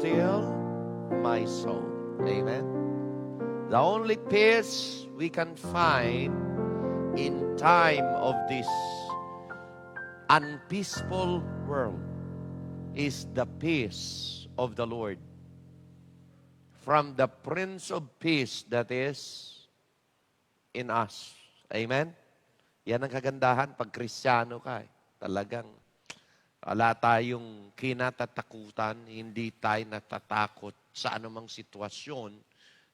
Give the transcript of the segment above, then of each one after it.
still my soul. Amen. The only peace we can find in time of this unpeaceful world is the peace of the Lord. From the Prince of Peace that is in us. Amen? Yan ang kagandahan pag Kristiyano ka. Talagang wala tayong kinatatakutan, hindi tayo natatakot sa anumang sitwasyon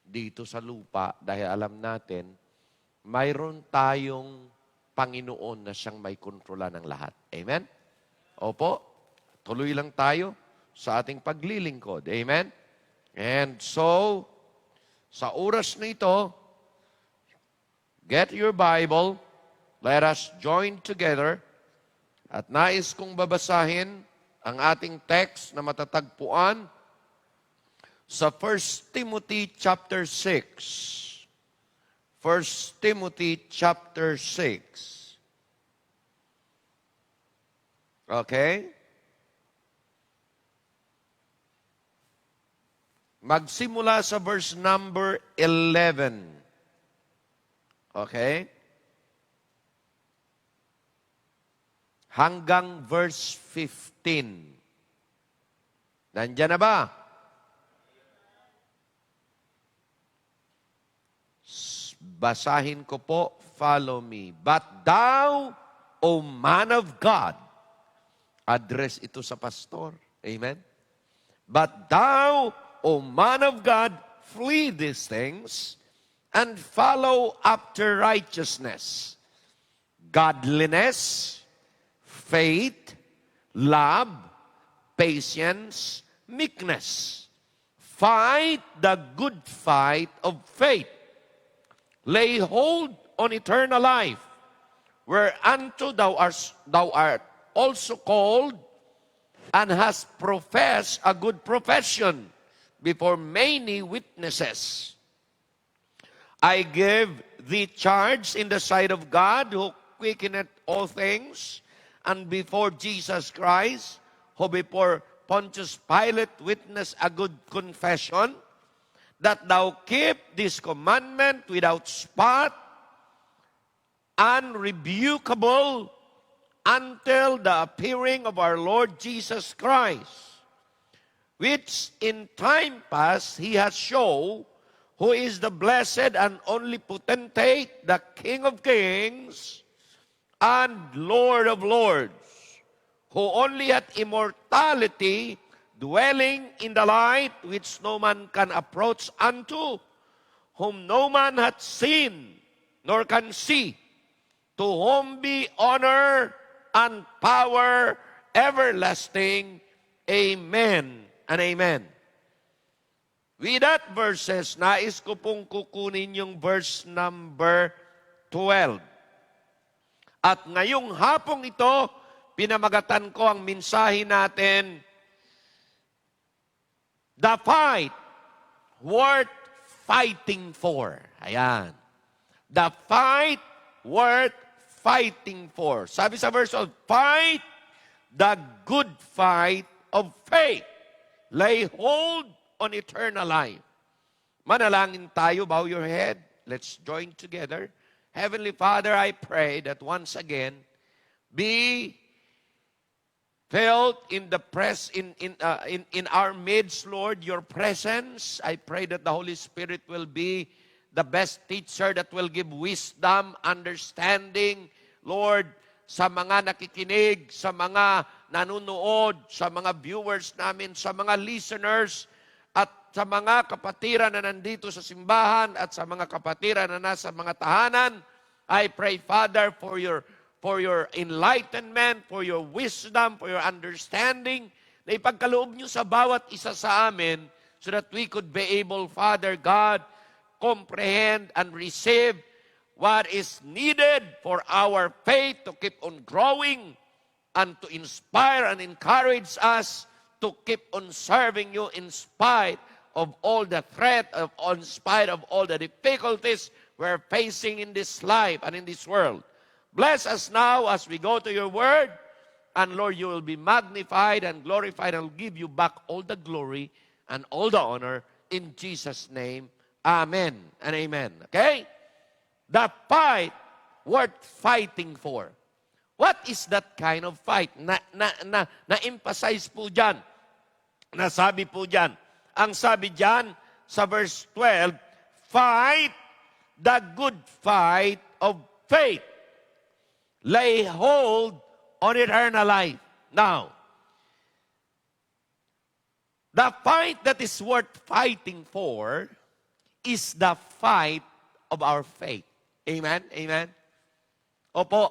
dito sa lupa dahil alam natin, mayroon tayong Panginoon na siyang may kontrola ng lahat. Amen? Opo, tuloy lang tayo sa ating paglilingkod. Amen? And so, sa oras na ito, get your Bible, let us join together, at nais kong babasahin ang ating text na matatagpuan sa 1 Timothy chapter 6. 1 Timothy chapter 6. Okay? Magsimula sa verse number 11. Okay? Hanggang verse 15. Nandiyan na ba? Basahin ko po, follow me. But thou, O man of God, address ito sa pastor. Amen? But thou, O man of God, flee these things and follow after righteousness, godliness, faith, love, patience, meekness. Fight the good fight of faith. Lay hold on eternal life, whereunto thou art also called, and hast professed a good profession before many witnesses. I give thee charge in the sight of God, who quickeneth all things, and before Jesus Christ, who before Pontius Pilate witnessed a good confession, that thou keep this commandment without spot, unrebukable, until the appearing of our Lord Jesus Christ, which in time past he has shown, who is the blessed and only potentate, the King of kings and Lord of lords, who only hath immortality, dwelling in the light which no man can approach unto, whom no man hath seen nor can see, to whom be honor and power everlasting. Amen and amen. With that verses, nais ko pong kukunin yung verse number 12. At ngayong hapong ito, pinamagatan ko ang mensahe natin, The Fight Worth Fighting For. Ayan. The Fight Worth Fighting For. Sabi sa verse of, fight the good fight of faith. Lay hold on eternal life. Manalangin tayo, bow your head. Let's join together. Heavenly Father, I pray that once again, be felt in the in our midst, Lord, your presence. I pray that the Holy Spirit will be the best teacher that will give wisdom, understanding, Lord, sa mga nakikinig, sa mga nanunood, sa mga viewers namin, sa mga listeners, at sa mga kapatiran na nandito sa simbahan, at sa mga kapatiran na nasa mga tahanan. I pray, Father, for your enlightenment, for your wisdom, for your understanding, na ipagkaloob nyo sa bawat isa sa amin, so that we could be able, Father God, comprehend and receive what is needed for our faith to keep on growing and to inspire and encourage us to keep on serving you in spite of all the threat, in spite of all the difficulties we're facing in this life and in this world. Bless us now as we go to your word, and Lord, you will be magnified and glorified, and I'll give you back all the glory and all the honor in Jesus' name. Amen and amen. Okay? The fight worth fighting for. What is that kind of fight? Na-emphasize po dyan. Nasabi po dyan. Ang sabi dyan sa verse 12, fight the good fight of faith. Lay hold on eternal life. Now, the fight that is worth fighting for is the fight of our faith. Amen? Amen? Opo.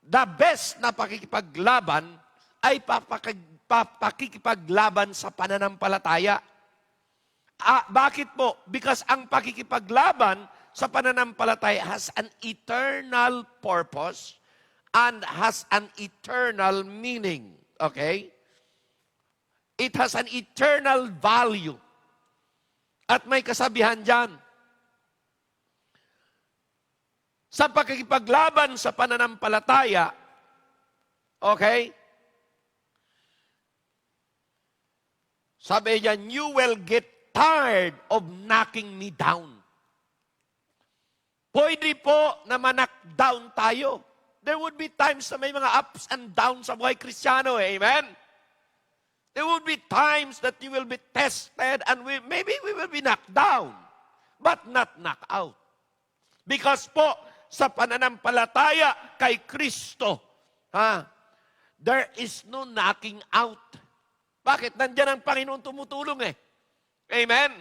The best na pakikipaglaban ay pakikipaglaban sa pananampalataya. Bakit po? Because ang pakikipaglaban sa pananampalataya has an eternal purpose and has an eternal meaning. Okay? It has an eternal value. At may kasabihan dyan. Sa pakikipaglaban sa pananampalataya, okay? Sabi niyan, you will get tired of knocking me down. Pwede po na ma-knock-down tayo. There would be times na may mga ups and downs sa buhay Kristiyano. Amen? There would be times that you will be tested and maybe we will be knocked down, but not knocked out. Because po, sa pananampalataya kay Kristo, there is no knocking out. Bakit? Nandiyan ang Panginoon tumutulong eh. Amen?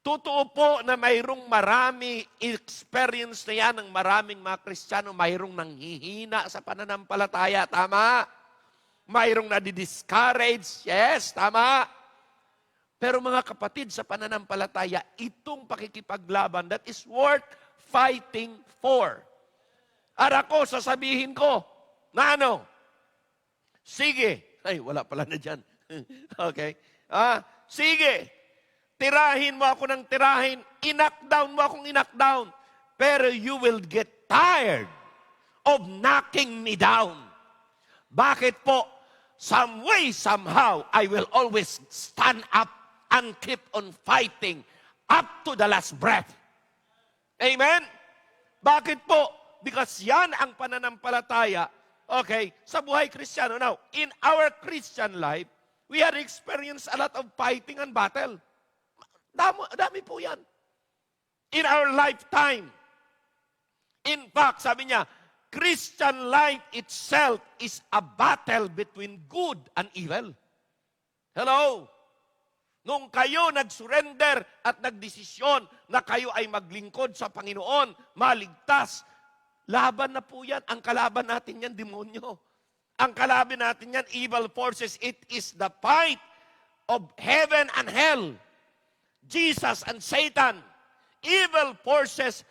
Totoo po na mayroong marami experience na yan ng maraming mga Kristiyano, mayroong nanghihina sa pananampalataya. Tama? Mayroong nadi-discourage. Yes, tama. Pero mga kapatid, sa pananampalataya, itong pakikipaglaban that is worth fighting for. At ako, sasabihin ko, na ano? Sige. Ay, wala pala na dyan. Okay. Sige. Tirahin mo ako ng tirahin. Knockdown mo akong knockdown. Pero you will get tired of knocking me down. Bakit po? Some way, somehow, I will always stand up and keep on fighting up to the last breath. Amen? Bakit po? Because yan ang pananampalataya, okay, sa buhay Kristiyano. Now, in our Christian life, we had experienced a lot of fighting and battle. Dami po yan. In our lifetime. In fact, sabi niya, Christian life itself is a battle between good and evil. Hello? Nung kayo nag-surrender at nagdesisyon na kayo ay maglingkod sa Panginoon, maligtas, laban na po yan. Ang kalaban natin yan, demonyo. Ang kalaban natin yan, evil forces. It is the fight of heaven and hell. Jesus and Satan. Evil forces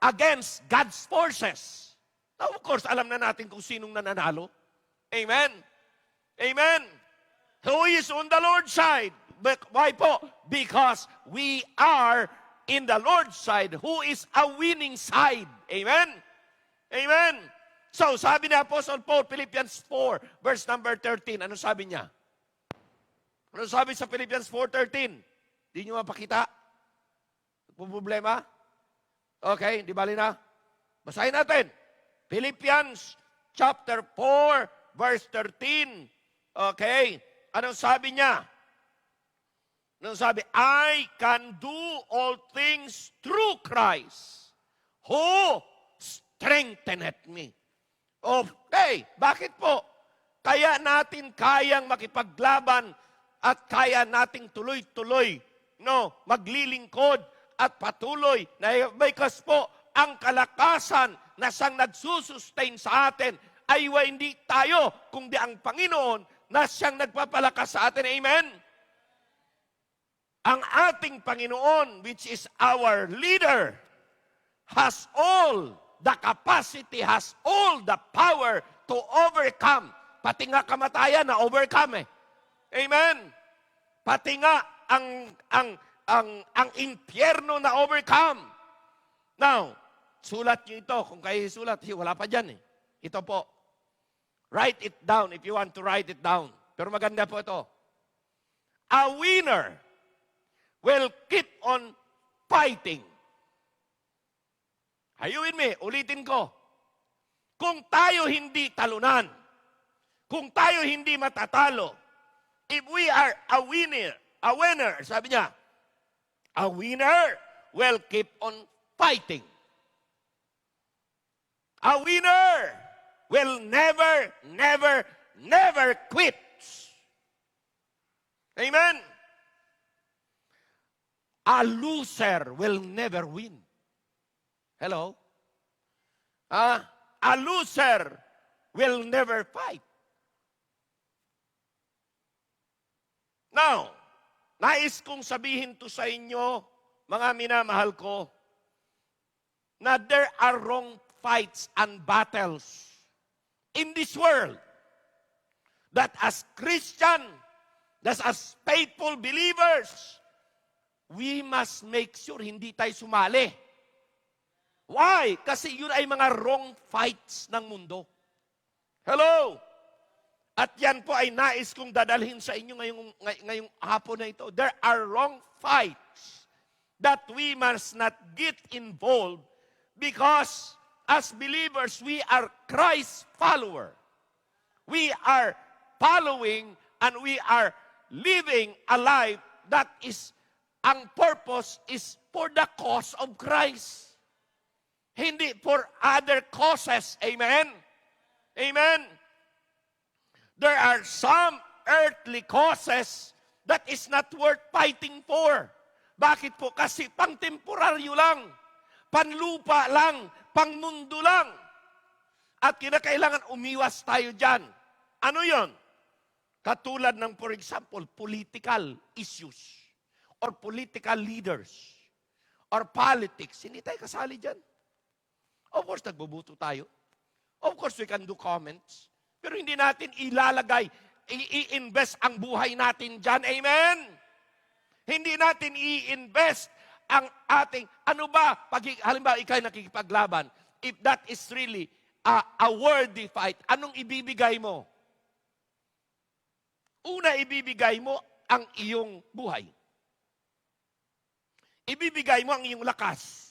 against God's forces. Now, of course, alam na natin kung sinong nananalo. Amen? Amen? Who is on the Lord's side? But why po? Because we are in the Lord's side, who is a winning side. Amen? Amen? So, sabi ni Apostle Paul, Philippians 4, verse number 13. Ano sabi niya? Ano sabi sa Philippians 4:13? Di nyo mapakita? Problema? Okay, di bali na? Basahin natin. Philippians chapter 4, verse 13. Okay, anong sabi niya? Anong sabi? I can do all things through Christ who strengtheneth me. Okay, bakit po? Kaya natin kayang makipaglaban at kaya nating tuloy-tuloy, maglilingkod at patuloy. Because po, ang kalakasan na siyang nagsusustain sa atin ay hindi tayo, kundi ang Panginoon na siyang nagpapalakas sa atin. Amen? Ang ating Panginoon, which is our leader, has all the capacity, has all the power to overcome. Pati nga kamatayan na overcome eh. Amen? Pati nga ang impyerno na overcome. Now, sulat nyo ito. Kung kayo sulat, wala pa dyan eh. Ito po. Write it down if you want to write it down. Pero maganda po ito. A winner will keep on fighting. Are you with me? Ulitin ko. Kung tayo hindi talunan, kung tayo hindi matatalo, if we are a winner, sabi niya, a winner will keep on fighting. A winner will never, never, never quit. Amen? A loser will never win. Hello? A loser will never fight. Now, nais kong sabihin to sa inyo, mga minamahal ko, na there are wrong fights and battles in this world that as Christian, that as faithful believers, we must make sure hindi tayo sumali. Why? Kasi yun ay mga wrong fights ng mundo. Hello? At yan po ay nais kong dadalhin sa inyo ngayong hapon na ito. There are wrong fights that we must not get involved because as believers, we are Christ's follower. We are following and we are living a life that is, ang purpose is for the cause of Christ. Hindi for other causes. Amen? Amen? There are some earthly causes that is not worth fighting for. Bakit po? Kasi pang temporaryo lang, panlupa lang, pangmundo lang. At kinakailangan umiwas tayo dyan. Ano yon? Katulad ng, for example, political issues or political leaders or politics. Hindi tayo kasali dyan. Of course, nagbubuto tayo. Of course, we can do comments. Pero hindi natin ilalagay, i-invest ang buhay natin dyan. Amen? Hindi natin i-invest ang ating, ano ba, halimbawa, ikay nakikipaglaban, if that is really a worthy fight, anong ibibigay mo? Una, ibibigay mo ang iyong buhay. Ibibigay mo ang iyong lakas.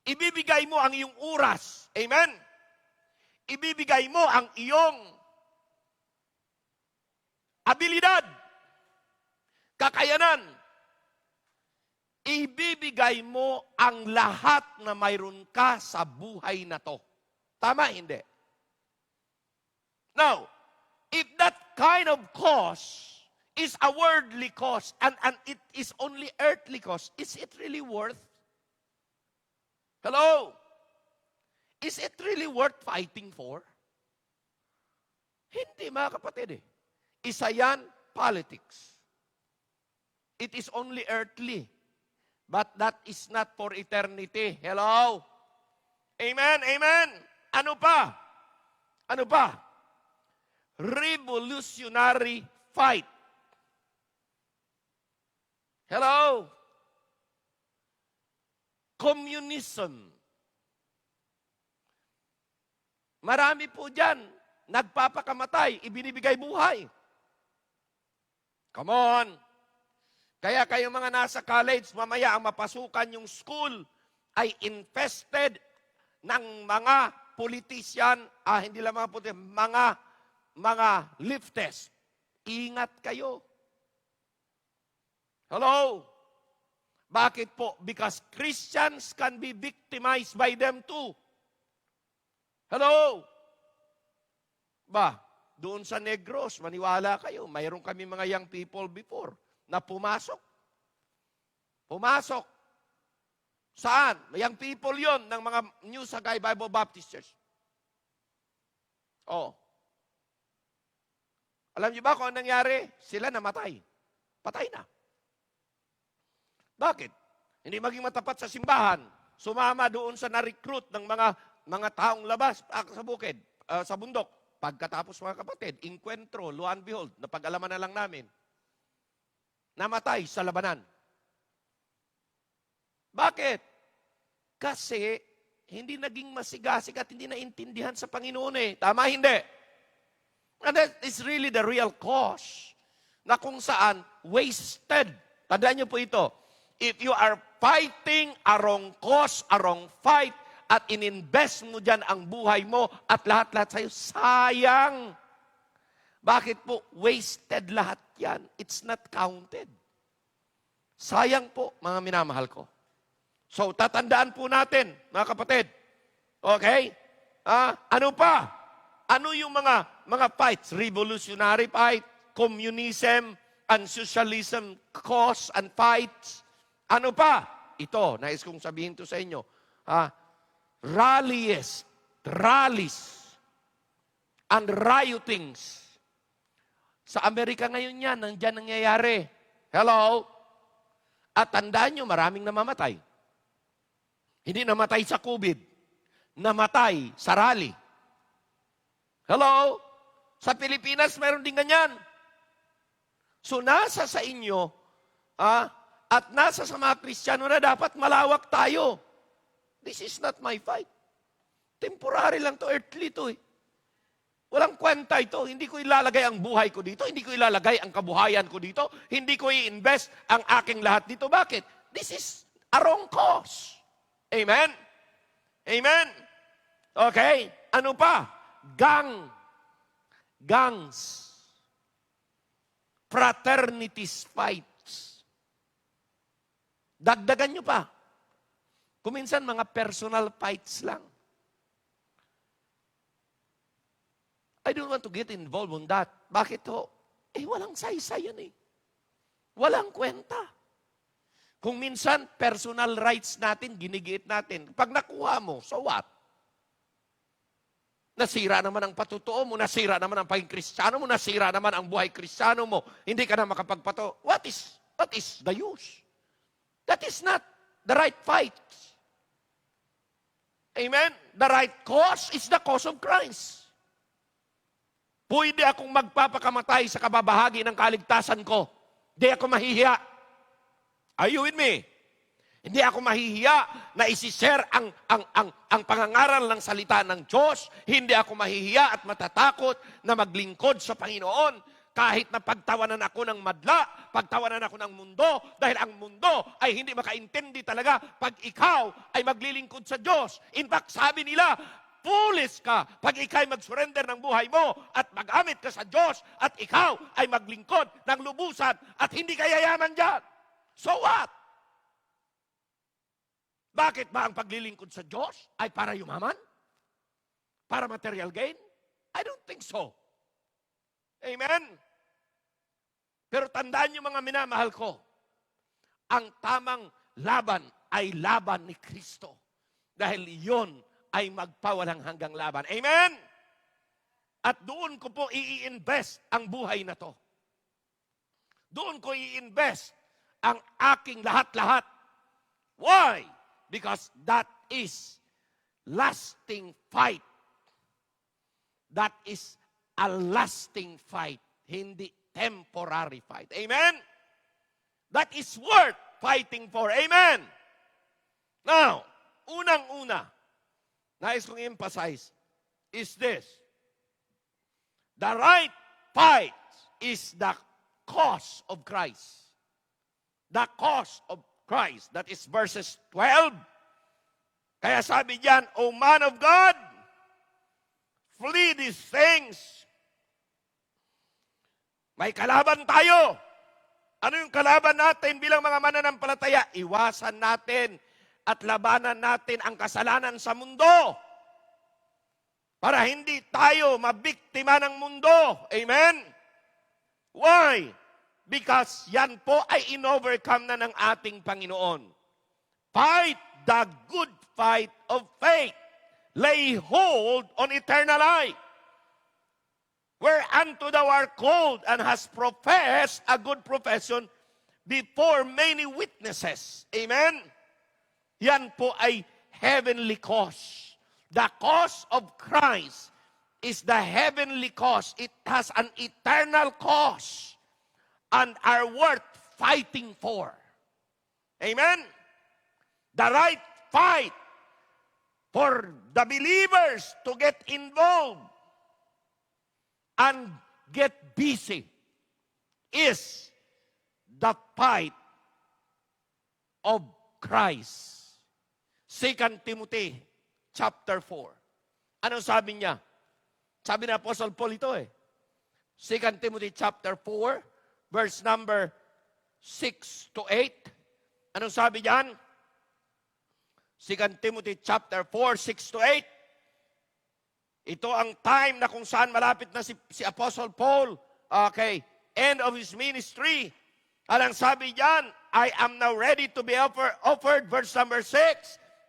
Ibibigay mo ang iyong oras. Amen? Ibibigay mo ang iyong abilidad, kakayanan. Ibibigay mo ang lahat na mayroon ka sa buhay na to. Tama, hindi? Now, if that kind of cause is a worldly cause and it is only earthly cause, is it really worth? Hello? Is it really worth fighting for? Hindi, mga kapatid eh. Isa yan, politics. It is only earthly. But that is not for eternity. Hello? Amen, amen. Ano pa? Ano pa? Revolutionary fight. Hello? Communism. Marami po dyan, nagpapakamatay, ibinibigay buhay. Come on. Kaya kayo mga nasa college, mamaya ang mapasukan yung school ay infested ng mga politician, hindi lang mga politician, mga leftist. Ingat kayo. Hello? Bakit po? Because Christians can be victimized by them too. Hello? Ba, doon sa Negros, maniwala kayo, mayroon kami mga young people before na pumasok. Pumasok. Saan? Young people yon ng mga New Sagay Bible Baptist Church. Oh. Alam niyo ba kung anong nangyari? Sila namatay. Patay na. Bakit? Hindi maging matapat sa simbahan. Sumama doon sa na-recruit ng mga taong labas sa bukid, sa bundok. Pagkatapos mga kapatid, inkwentro, lo and behold, napag-alaman na lang namin. Namatay sa labanan. Bakit? Kasi hindi naging masigasig at hindi naintindihan sa Panginoon eh. Tama, hindi? And that is really the real cause na kung saan wasted. Tandaan niyo po ito. If you are fighting a wrong cause, a wrong fight, at ininvest mo dyan ang buhay mo at lahat-lahat sa'yo, sayang. Bakit po? Wasted lahat yan. It's not counted. Sayang po, mga minamahal ko. So, tatandaan po natin, mga kapatid. Okay? Ano pa? Ano yung mga fights? Revolutionary fight, communism, and socialism, cause and fights. Ano pa? Ito, nais kong sabihin to sa inyo. Rallies, and riotings. Sa Amerika ngayon yan, nandiyan nangyayari. Hello? At tandaan nyo, maraming namamatay. Hindi namatay sa COVID. Namatay sa rally. Hello? Sa Pilipinas, meron din ganyan. So, nasa sa inyo, at nasa sa mga Kristiyano na dapat malawak tayo. This is not my fight. Temporary lang to, earthly to eh. Walang kwenta ito. Hindi ko ilalagay ang buhay ko dito. Hindi ko ilalagay ang kabuhayan ko dito. Hindi ko i-invest ang aking lahat dito. Bakit? This is a wrong cause. Amen? Amen? Okay? Ano pa? Gangs. Fraternities fights. Dagdagan nyo pa. Kuminsan mga personal fights lang. I don't want to get involved on that. Bakit ho? Walang saysay yan eh. Walang kwenta. Kung minsan, personal rights natin, ginigiit natin. Pag nakuha mo, so what? Nasira naman ang patutuo mo, nasira naman ang pagiging Kristiyano mo, nasira naman ang buhay Kristiyano mo, hindi ka na makapagpato. What is the use? That is not the right fight. Amen? The right cause is the cause of Christ. Pwede akong magpapakamatay sa kababahagi ng kaligtasan ko. Hindi ako mahihiya. Are you with me? Hindi ako mahihiya na isi-share ang pangangaral ng salita ng Diyos. Hindi ako mahihiya at matatakot na maglingkod sa Panginoon kahit na pagtawanan ako ng madla, pagtawanan ako ng mundo, dahil ang mundo ay hindi makaintindi talaga pag ikaw ay maglilingkod sa Diyos. In fact, sabi nila, foolish ka pag ikay mag-surrender ng buhay mo at magamit ka sa Diyos at ikaw ay maglingkod ng lubusan at hindi ka yayaman dyan. So what? Bakit ba ang paglilingkod sa Diyos ay para yumaman? Para material gain? I don't think so. Amen? Pero tandaan niyo mga minamahal ko, ang tamang laban ay laban ni Kristo. Dahil iyon ay magpawalang hanggang laban. Amen? At doon ko po i-invest ang buhay na to. Doon ko i-invest ang aking lahat-lahat. Why? Because that is lasting fight. That is a lasting fight, hindi temporary fight. Amen? That is worth fighting for. Amen? Now, unang-una, nais kong emphasize is this. The right fight is the cause of Christ. The cause of Christ. That is verses 12. Kaya sabi diyan, O man of God, flee these things. May kalaban tayo. Ano yung kalaban natin bilang mga mananampalataya? Iwasan natin at labanan natin ang kasalanan sa mundo para hindi tayo mabiktima ng mundo. Amen? Why? Because yan po ay in-overcome na ng ating Panginoon. Fight the good fight of faith. Lay hold on eternal life. Whereunto thou art called and has professed a good profession before many witnesses. Amen? Yan po ay heavenly cause. The cause of Christ is the heavenly cause. It has an eternal cause and are worth fighting for. Amen? The right fight for the believers to get involved and get busy is the fight of Christ. 2 Timothy chapter 4. Anong sabi niya? Sabi ni Apostle Paul ito 2 Timothy chapter 4, verse number 6 to 8. Anong sabi diyan? 2 Timothy chapter 4, 6 to 8. Ito ang time na kung saan malapit na si Apostle Paul, okay, end of his ministry. Anong sabi diyan? I am now ready to be offered, verse number 6.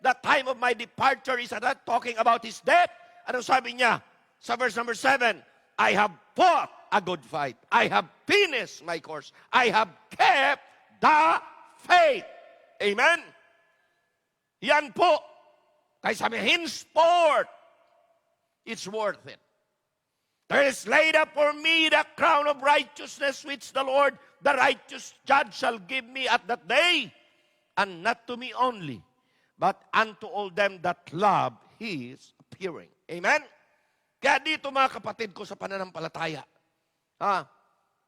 The time of my departure is not talking about his death. Anong sabi niya? Sa verse number 7, I have fought a good fight. I have finished my course. I have kept the faith. Amen? Yan po. Kaya sabi, henceforth, it's worth it. There is laid up for me the crown of righteousness, which the Lord, the righteous judge, shall give me at that day, and not to me only, but unto all them that love His appearing. Amen? Kaya dito mga kapatid ko sa pananampalataya,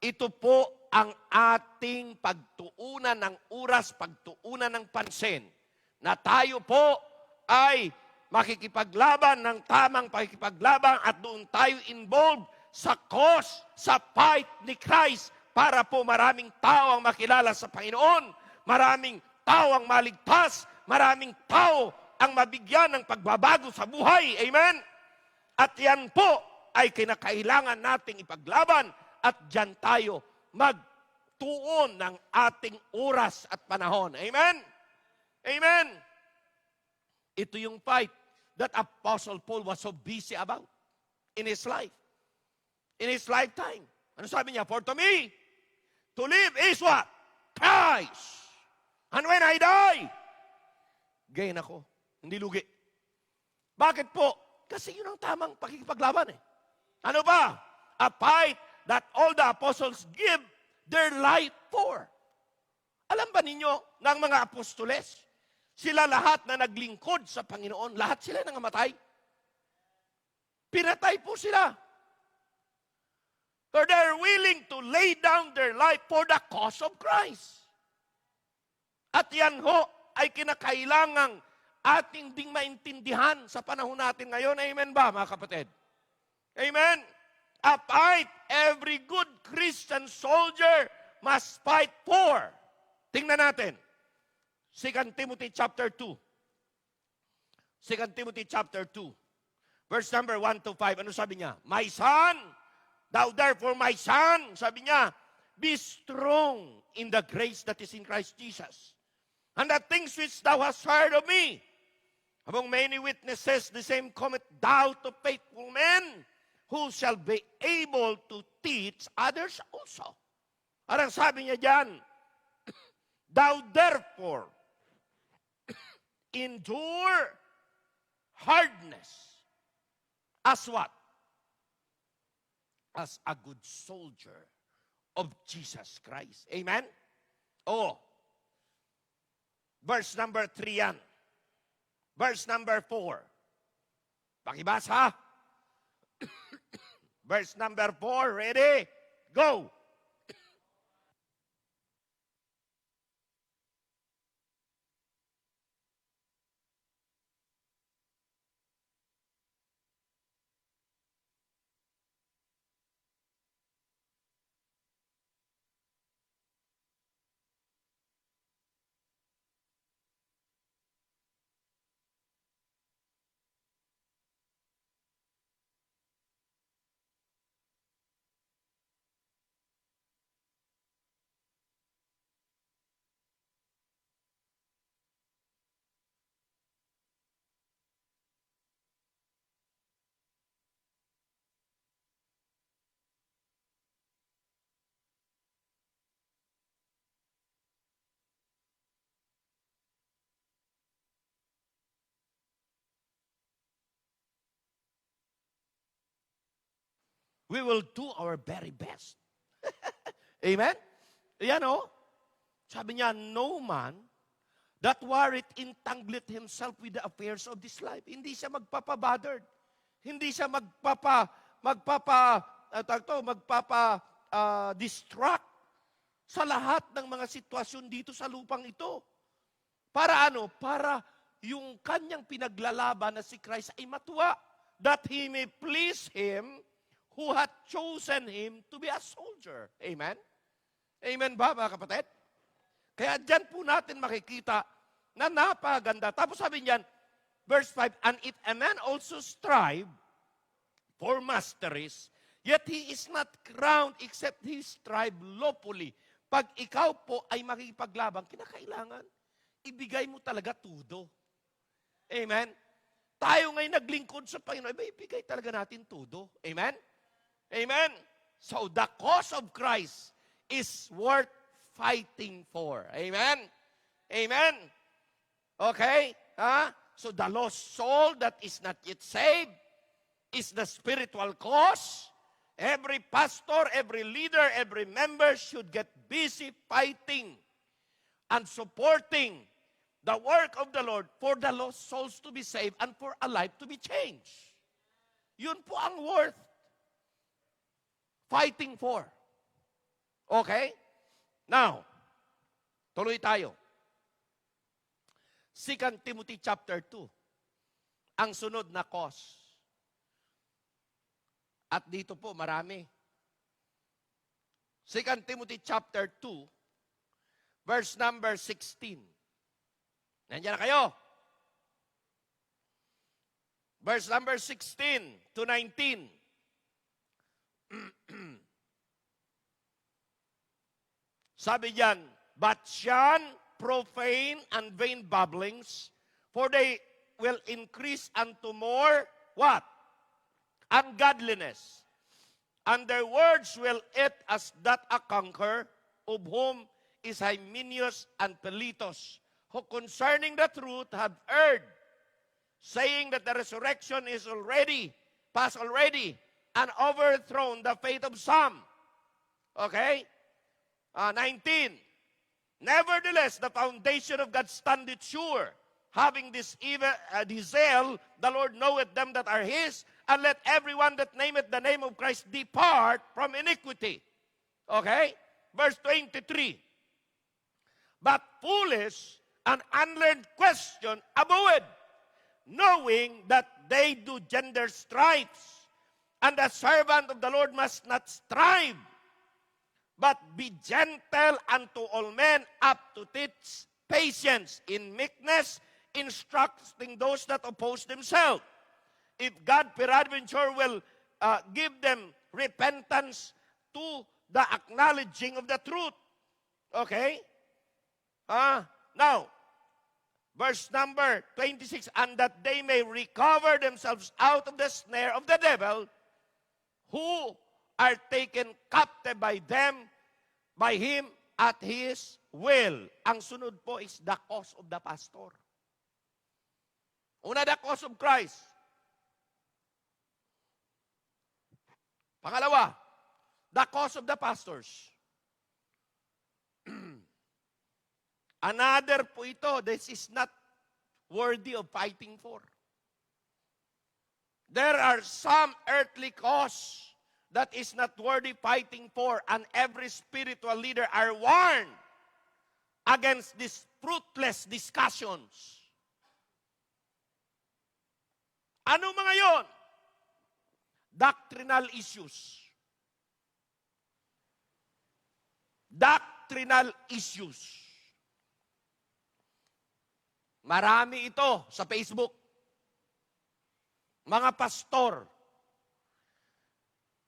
ito po ang ating pagtuunan ng oras, pagtuunan ng pansin, na tayo po ay makikipaglaban ng tamang pakikipaglaban at doon tayo involved sa cause, sa fight ni Christ para po maraming tao ang makilala sa Panginoon, maraming tao ang maligtas, maraming tao ang mabigyan ng pagbabago sa buhay. Amen? At yan po ay kinakailangan nating ipaglaban at dyan tayo magtuon ng ating oras at panahon. Amen? Amen? Ito yung fight that Apostle Paul was so busy about in his life. In his lifetime. Ano sabi niya? For to me, to live is what? Christ. And when I die, gain ako. Hindi lugi. Bakit po? Kasi yun ang tamang pakikipaglaban Ano ba? A fight that all the apostles give their life for. Alam ba ninyo ng mga apostoles, sila lahat na naglingkod sa Panginoon, lahat sila nangamatay? Pinatay po sila. So they're willing to lay down their life for the cause of Christ. At yan ho ay kinakailangang ating ding maintindihan sa panahon natin ngayon. Amen ba, mga kapatid? Amen? A fight every good Christian soldier must fight for. Tingnan natin. 2 Timothy chapter 2. 2 Timothy chapter 2. Verse number 1 to 5. Ano sabi niya? My son, thou therefore my son, sabi niya, be strong in the grace that is in Christ Jesus. And the things which thou hast heard of me, among many witnesses, the same commit thou to faithful men, who shall be able to teach others also. Arang sabi niya dyan, thou therefore endure hardness as what? As a good soldier of Jesus Christ. Amen? Oh, verse number 3 yan. Verse number 4. Pakibasa. Verse number 4. Ready? Go. We will do our very best. Amen? Yan o. Sabi niya, no man that worried entangleth himself with the affairs of this life. Hindi siya magpapabothered. Hindi siya distract sa lahat ng mga sitwasyon dito sa lupang ito. Para ano? Para yung kanyang pinaglalaban na si Christ ay matuwa. That He may please Him who hath chosen Him to be a soldier. Amen? Amen ba, mga kapatid? Kaya dyan po natin makikita na napaganda. Tapos sabi niyan, verse 5, and if a man also strive for masteries, yet he is not crowned except he strive lawfully. Pag ikaw po ay makikipaglaban, kinakailangan, ibigay mo talaga tudo. Amen? Tayo ngayon naglingkod sa Panginoon, ibigay talaga natin tudo. Amen? Amen? So the cause of Christ is worth fighting for. Amen? Amen? Okay? So the lost soul that is not yet saved is the spiritual cause. Every pastor, every leader, every member should get busy fighting and supporting the work of the Lord for the lost souls to be saved and for a life to be changed. Yun po ang worth fighting for. Okay? Now, tuloy tayo. 2 Timothy chapter 2. Ang sunod na cause. At dito po marami. 2 Timothy chapter 2, verse number 16. Nandiyan na kayo. Verse number 16 to 19. Sabi diyan, but shun profane and vain babblings, for they will increase unto more, what? Ungodliness. And their words will eat as that a canker, of whom is Hymenaeus and Philetus, who concerning the truth have erred, saying that the resurrection is already, past already, and overthrown the faith of some. Okay? 19. Nevertheless, the foundation of God standeth sure, having this zeal, the Lord knoweth them that are His, and let everyone that nameth the name of Christ depart from iniquity. Okay? Verse 23. But foolish and unlearned question avoid, knowing that they do gender strifes, and the servant of the Lord must not strive, but be gentle unto all men, up to teach patience, in meekness, instructing those that oppose themselves. If God peradventure will give them repentance to the acknowledging of the truth. Okay? Now, verse number 26, and that they may recover themselves out of the snare of the devil, who are taken captive by him at his will. Ang sunod po is the cause of the pastor. Una, the cause of Christ. Pangalawa, the cause of the pastors. Another po ito, this is not worthy of fighting for. There are some earthly cause that is not worthy fighting for, and every spiritual leader are warned against these fruitless discussions. Ano mga yon? Doctrinal issues. Doctrinal issues. Marami ito sa Facebook. Mga pastor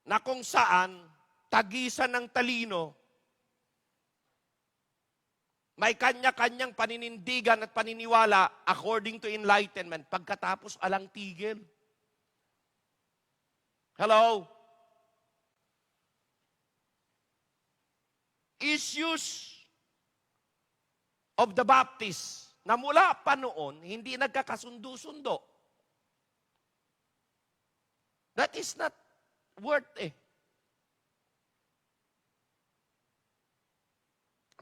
na kung saan tagisan ng talino, may kanya-kanyang paninindigan at paniniwala according to enlightenment, pagkatapos alang tigil. Hello? Issues of the Baptist na mula pa noon, hindi nagkakasundo-sundo. That is not worth it.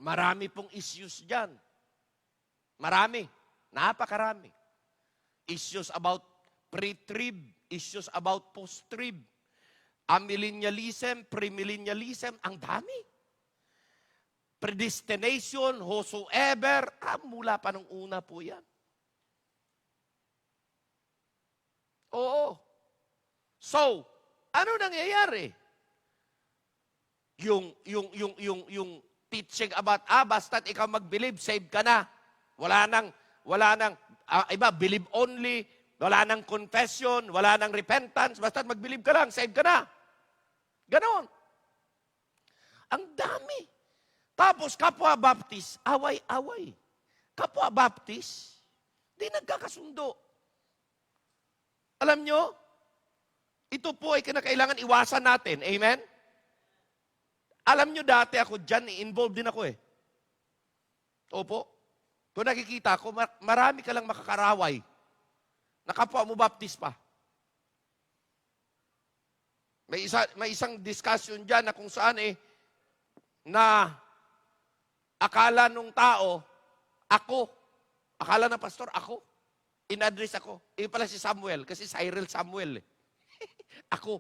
Marami pong issues dyan. Marami. Napakarami. Issues about pre-trib, issues about post-trib. amillennialism, premillennialism, ang dami. Predestination, whosoever, mula pa nung una po yan. Oo. So, ano nangyayari? Yung teaching about, basta't ikaw mag-believe, saved ka na. Wala nang, iba, believe only, wala nang confession, wala nang repentance, basta't mag-believe ka lang, saved ka na. Ganon. Ang dami. Tapos, kapwa Baptist, away-away. Kapwa Baptist, di nagkakasundo. Alam nyo, ito po ay kinakailangan iwasan natin. Amen? Alam nyo, dati ako dyan, involved din ako eh. Opo. Kung nakikita ko, marami ka lang makakaraway. Nakapwa mo Baptist pa. May isang discussion dyan na kung saan na akala nung tao, akala ng pastor, ako. In-address ako. Pala si Samuel, kasi Cyril Samuel. Ako.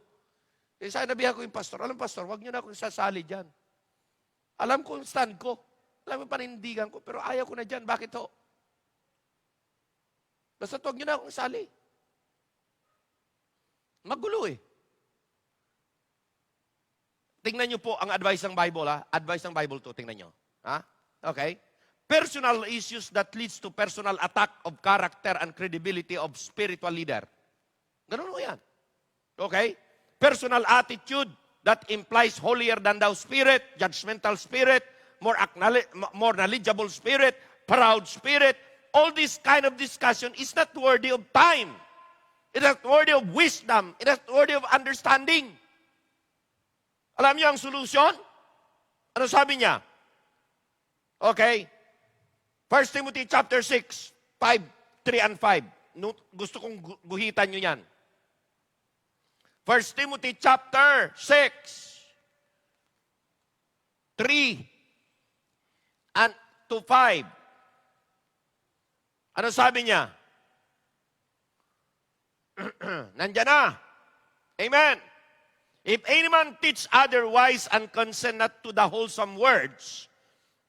Sinabihan ko yung pastor, alam pastor, wag niyo na akong sasali dyan. Alam ko yung stand ko. Alam yung panindigan ko, pero ayaw ko na dyan. Bakit ho? Basta wag niyo na akong sali. Magulo eh. Tingnan niyo po ang advice ng Bible, ha? Advice ng Bible to, tingnan niyo. Ha? Okay? Personal issues that leads to personal attack of character and credibility of spiritual leader. Ganun mo yan. Okay? Personal attitude that implies holier than thou spirit, judgmental spirit, more knowledgeable spirit, proud spirit. All this kind of discussion is not worthy of time. It is not worthy of wisdom. It is not worthy of understanding. Alam niyo ang solusyon? Ano sabi niya? Okay. 1 Timothy chapter 6, 5, 3 and 5. Gusto kong guhitan niyo yan. 1 Timothy chapter 6, 3 and to 5. Ano sabi niya? Nandiyan na. Amen. If any man teach otherwise and consent not to the wholesome words,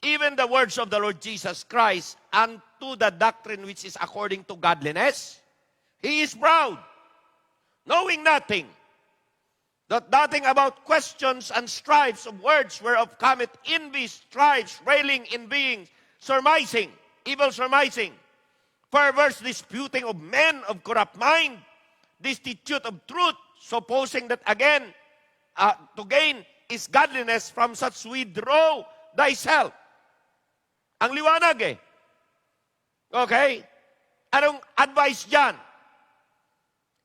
even the words of the Lord Jesus Christ, unto the doctrine which is according to godliness, he is proud, knowing nothing, that nothing about questions and strifes of words whereof cometh envy, strifes, railing, envying, surmising, evil surmising, perverse disputing of men of corrupt mind, destitute of truth, supposing that again, to gain is godliness, from such withdraw thyself. Ang liwanag eh. Okay? Anong advice dyan?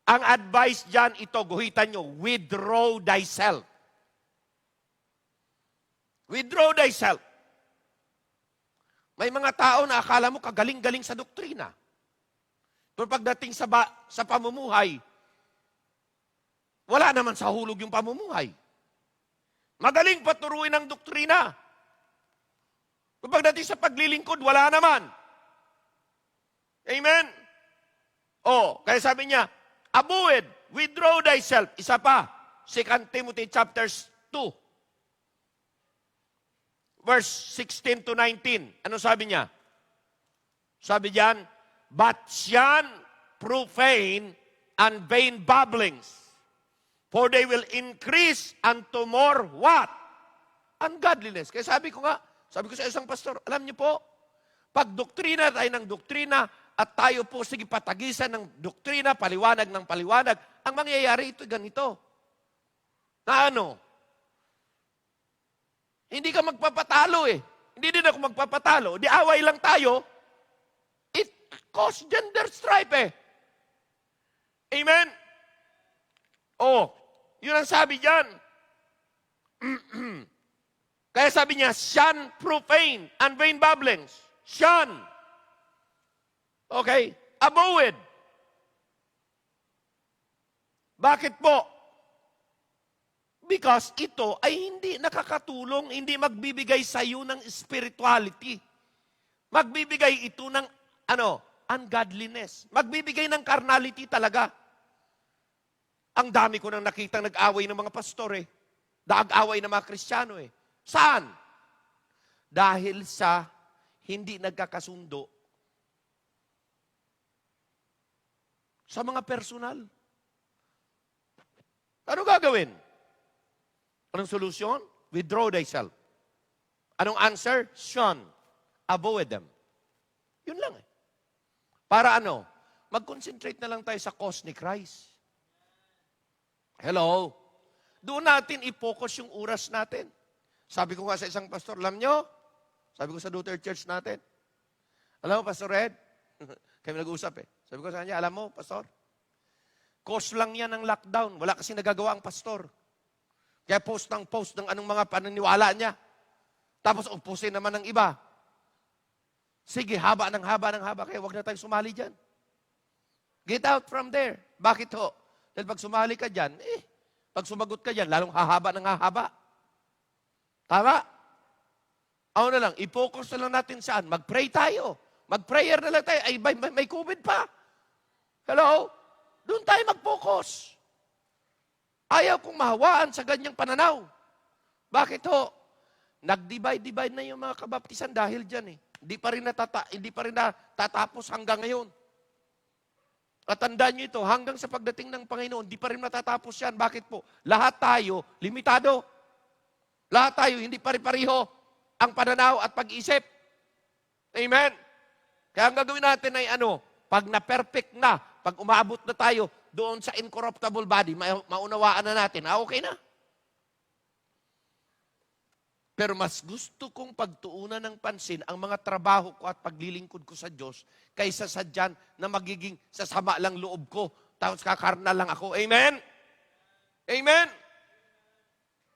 Ang advice dyan, ito, guhitan nyo, withdraw thyself. Withdraw thyself. May mga tao na akala mo kagaling-galing sa doktrina. Pero pagdating sa pamumuhay, wala naman sa hulog yung pamumuhay. Magaling paturuin ang doktrina. Kung pagdating sa paglilingkod, wala naman. Amen? Kaya sabi niya, abuid, withdraw thyself. Isa pa, 2 Timothy chapter 2, verse 16 to 19. Ano sabi niya? Sabi diyan, but shun profane and vain babblings, for they will increase unto more what? Ungodliness. Kaya sabi ko sa isang pastor, alam niyo po, pag doktrina tayo ng doktrina, at tayo po sige patagisan ng doktrina, paliwanag ng paliwanag, ang mangyayari ito ganito. Na ano? Hindi ka magpapatalo eh. Hindi din ako magpapatalo. Di away lang tayo. It causes gender strife eh. Amen? Yun ang sabi dyan. Kaya sabi niya, shun profane and vain babblings. Shun. Okay? Avoid. Bakit po? Because ito ay hindi nakakatulong, hindi magbibigay sa iyo ng spirituality. Magbibigay ito ng, ungodliness. Magbibigay ng carnality talaga. Ang dami ko nang nakitang nag-away ng mga pastor eh. Nag-away ng mga Kristiyano eh. Saan? Dahil sa hindi nagkakasundo sa mga personal. Ano gagawin? Anong solusyon? Withdraw thyself. Anong answer? Shun. Avoid them. Yun lang eh. Para ano? Mag-concentrate na lang tayo sa cause ni Christ. Hello? Doon natin i-focus yung oras natin. Sabi ko nga sa isang pastor, alam nyo? Sabi ko sa Duterte Church natin. Alam mo, Pastor Ed? Kami nag-uusap eh. Sabi ko sa kanya, alam mo, Pastor? Cause lang yan ng lockdown. Wala kasi nagagawa ang pastor. Kaya post ng anong mga paniniwala niya. Tapos upusin naman ng iba. Sige, haba ng haba. Kaya wag na tayong sumali dyan. Get out from there. Bakit ho? Dahil pag sumali ka dyan, pag sumagot ka dyan, lalong hahaba ng hahaba. Tama? Ano na lang, i-focus na lang natin saan? Mag-pray tayo. Mag-prayer na lang tayo. Ay, may COVID pa. Hello? Doon tayo mag-focus. Ayaw kong mahawaan sa ganyang pananaw. Bakit ho? Nag-divide na yung mga kabaptisan dahil dyan eh. Hindi pa rin natatapos hanggang ngayon. At tandaan nyo ito, hanggang sa pagdating ng Panginoon, hindi pa rin matatapos yan. Bakit po? Lahat tayo, limitado. Lahat tayo, hindi pari-pariho ang pananaw at pag-isip. Amen? Kaya ang gagawin natin ay pag na-perfect na, pag umabot na tayo doon sa incorruptible body, maunawaan na natin, okay na. Pero mas gusto kong pagtuunan ng pansin ang mga trabaho ko at paglilingkod ko sa Diyos kaysa sa dyan na magiging sasama lang loob ko tapos kakarnal lang ako. Amen? Amen?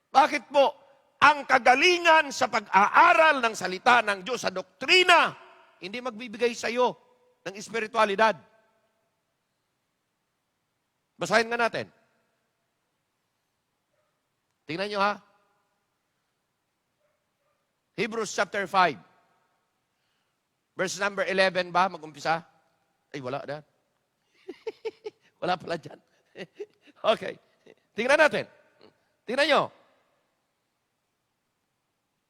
Bakit po? Ang kagalingan sa pag-aaral ng salita ng Diyos sa doktrina, hindi magbibigay sa iyo ng espiritualidad. Basahin nga natin. Tingnan nyo ha. Hebrews chapter 5. Verse number 11 ba? Mag-umpisa? Ay, wala na. Wala pala dyan. Okay. Tingnan natin. Tingnan nyo.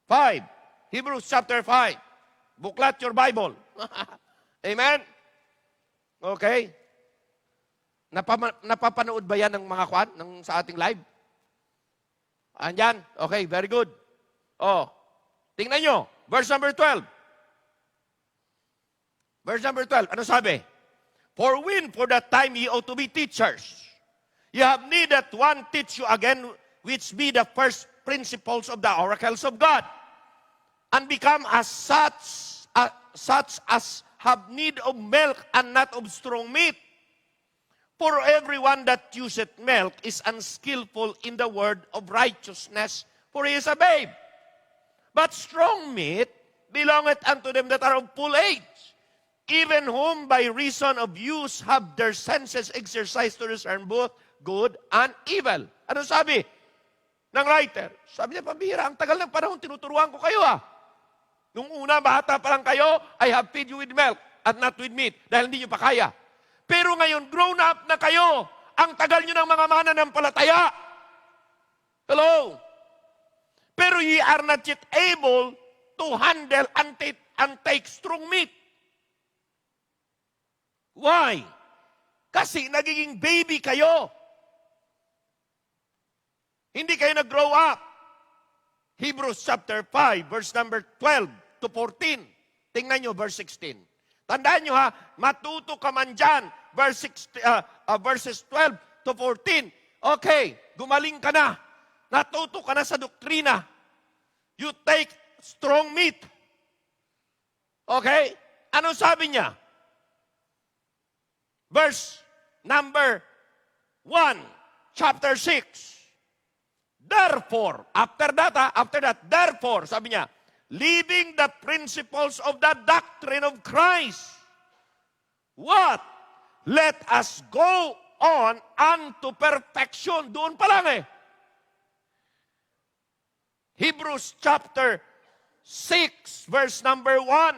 5. Hebrews chapter 5. Buklat your Bible. Amen? Okay. Napapanood ba yan ng mga kwan? Sa ating live? Andyan? Okay, very good. Tingnan nyo. Verse number 12. Verse number 12. Ano sabi? For when for that time ye ought to be teachers, ye have need that one teach you again, which be the first principles of the oracles of God, and become as such as have need of milk and not of strong meat. For everyone that useth milk is unskillful in the word of righteousness, for he is a babe. But strong meat belongeth unto them that are of full age, even whom by reason of use have their senses exercised to discern both good and evil. Ano sabi ng writer? Sabi niya, pambihira, ang tagal ng panahon, tinuturuan ko kayo Nung una, bata pa lang kayo, I have fed you with milk and not with meat, dahil hindi nyo pa kaya. Pero ngayon, grown up na kayo, ang tagal nyo ng mga mananampalataya. Hello? Pero ye are not yet able to handle and take strong meat. Why? Kasi nagiging baby kayo. Hindi kayo nag-grow up. Hebrews chapter 5, verse number 12 to 14. Tingnan nyo, verse 16. Tandaan nyo matuto ka man dyan. Verses 12 to 14. Okay, gumaling ka na. Natuto ka na sa doktrina. You take strong meat. Okay? Ano sabi niya? Verse number 1, chapter 6. Therefore, after that, therefore, sabi niya, leaving the principles of the doctrine of Christ, what? Let us go on unto perfection. Doon pa lang Hebrews chapter 6, verse number 1.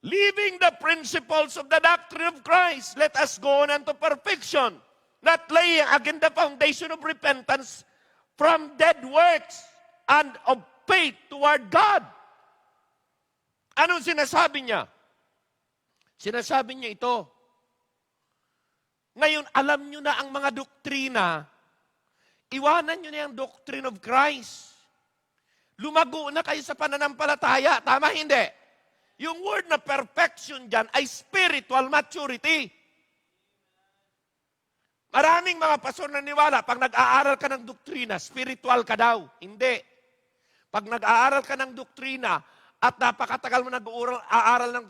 Living the principles of the doctrine of Christ, let us go on unto perfection, not laying again the foundation of repentance from dead works and of faith toward God. Anong sinasabi niya? Sinasabi niya ito. Ngayon, alam niyo na ang mga doktrina, iwanan niyo na yung doctrine of Christ. Lumago na kayo sa pananampalataya. Tama, hindi? Yung word na perfection dyan ay spiritual maturity. Maraming mga pastor na niwala, pag nag-aaral ka ng doktrina, spiritual ka daw. Hindi. Pag nag-aaral ka ng doktrina, at napakatagal mo nag-aaral ng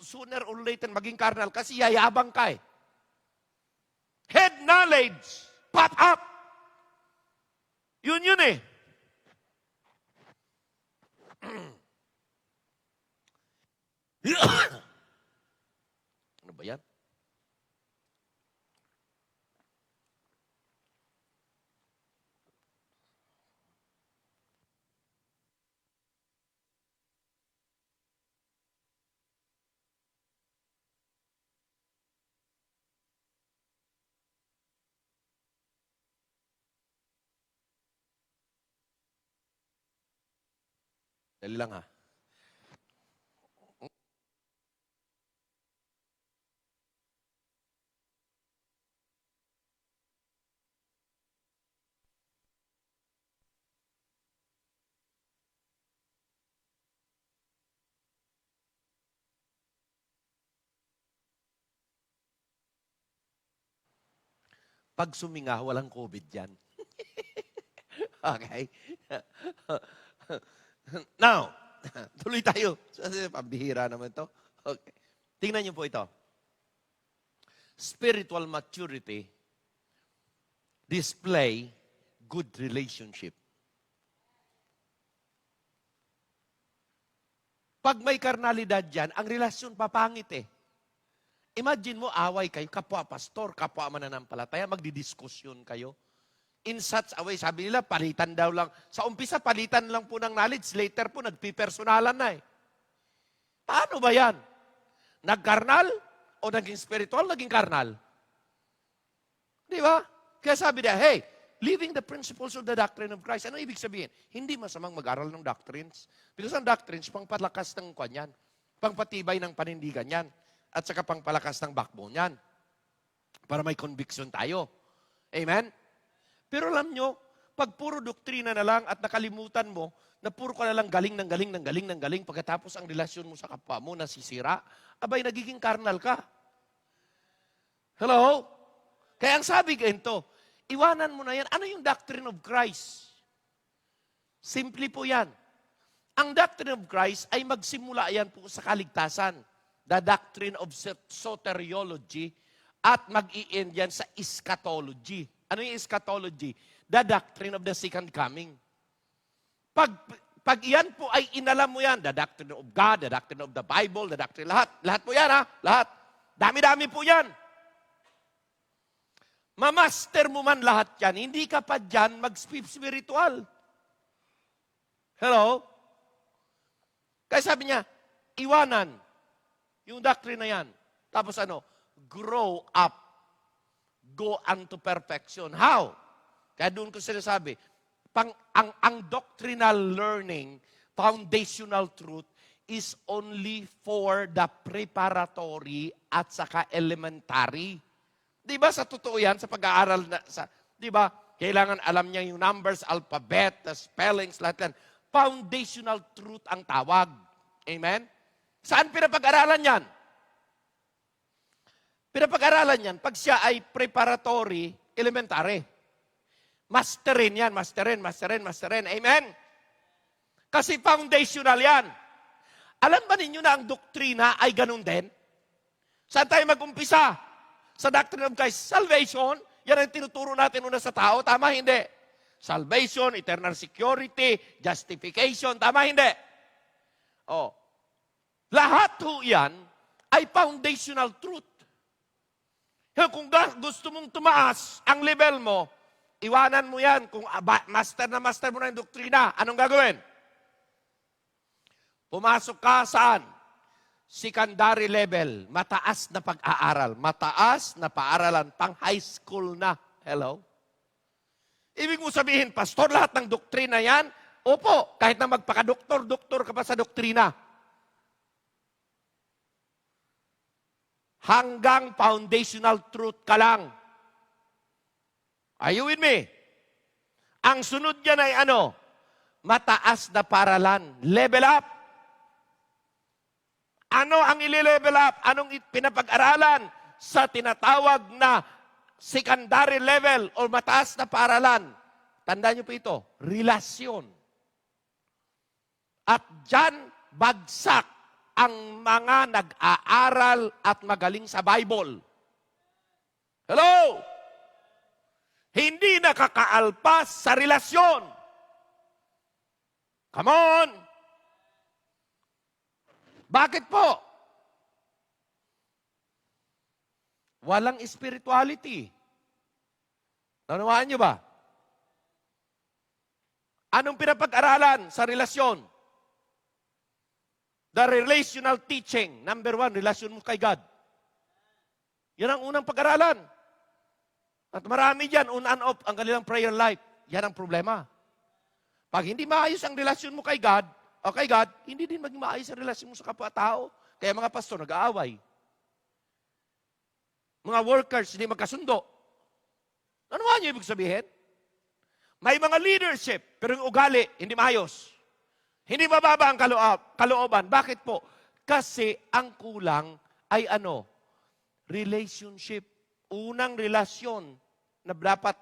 sooner or later maging carnal, kasi yayabang ka eh. Head knowledge, pop up. Yun eh. Ano ba yan? Dali lang ha. Pag suminga, walang COVID yan. Okay? Now, tuloy tayo. Pambihira naman ito. Okay. Tingnan niyo po ito. Spiritual maturity display good relationship. Pag may karnalidad dyan, ang relasyon papangit eh. Imagine mo, away kayo, kapwa pastor, kapwa mananampalataya, magdidiskusyon kayo. In such a way, sabi nila, palitan daw lang. Sa umpisa, palitan lang po ng knowledge. Later po, nagpipersonalan na eh. Paano ba yan? Nagkarnal o naging spiritual, naging karnal? Di ba? Kaya sabi niya, hey, living the principles of the doctrine of Christ. Ano ibig sabihin? Hindi masamang mag-aral ng doctrines. Because ang doctrines, pangpalakas ng kanyan. Pangpatibay ng panindigan yan. At saka pangpalakas ng backbone yan. Para may conviction tayo. Amen? Pero alam nyo, pag puro doktrina na lang at nakalimutan mo, na puro ka na lang galing ng galing ng galing ng galing, pagkatapos ang relasyon mo sa kapwa mo nasisira, abay, nagiging carnal ka. Hello? Kaya ang sabi ganito, iwanan mo na yan. Ano yung doctrine of Christ? Simple po yan. Ang doctrine of Christ ay magsimula yan po sa kaligtasan. The doctrine of soteriology at mag-i-end yan sa eschatology. Ano yung eschatology? The doctrine of the second coming. Pag iyan po ay inalam mo yan, the doctrine of God, the doctrine of the Bible, the doctrine, lahat. Lahat po yan ha? Lahat. Dami-dami po yan. Mamaster mo man lahat yan, hindi ka pa dyan mag-spiritual. Hello? Kaya sabi niya, iwanan yung doctrine na yan. Tapos ano? Grow up. Go unto perfection. How? Kaya doon ko sinasabi, ang doctrinal learning, foundational truth, is only for the preparatory at saka elementary. Di ba sa totoo yan, sa pag-aaral, di ba, kailangan alam niya yung numbers, alphabet, spellings, lahat yan. Foundational truth ang tawag. Amen? Saan pinapag-aralan yan? Pinapag-aralan yan pag siya ay preparatory, elementary. Masterin yan, masterin. Amen? Kasi foundational yan. Alam ba ninyo na ang doktrina ay ganun din? Saan tayo mag-umpisa? Sa doctrine of Christ. Salvation, yan ang tinuturo natin una sa tao. Tama, hindi? Salvation, eternal security, justification. Tama, hindi? Oh. Lahat ho yan ay foundational truth. Kung gusto mong tumaas ang level mo, iwanan mo yan. Kung master mo na yung doktrina, anong gagawin? Pumasok ka saan? secondary level, mataas na pag-aaral, mataas na paaralan, pang high school na. Hello? Ibig mo sabihin, pastor, lahat ng doktrina yan? Opo, kahit na magpakadoktor-doktor ka pa sa doktrina. Hanggang foundational truth ka lang. Are you with me? Ang sunod yan ay ano? Mataas na paaralan. Level up. Ano ang i-level up? Anong pinapag-aralan sa tinatawag na secondary level o mataas na paaralan? Tandaan niyo po ito, relasyon. At dyan, bagsak ang mga nag-aaral at magaling sa Bible. Hello? Hindi nakakaalpas sa relasyon. Come on! Bakit po? Walang spirituality. Nanawaan niyo ba? Anong pinapag-aralan sa relasyon? The relational teaching. Number 1, relasyon mo kay God. Yan ang unang pag-aralan. At marami dyan, on and off, ang kanilang prayer life. Yan ang problema. Pag hindi maayos ang relasyon mo kay God, o kay God, hindi din maging maayos ang relasyon mo sa kapwa-tao. Kaya mga pastor, nag-aaway. Mga workers, hindi magkasundo. Ano nga niyo ibig sabihin? May mga leadership, pero yung ugali, hindi maayos. Hindi mababa ang kalooban. Bakit po? Kasi ang kulang ay ano? Relationship. Unang relasyon na dapat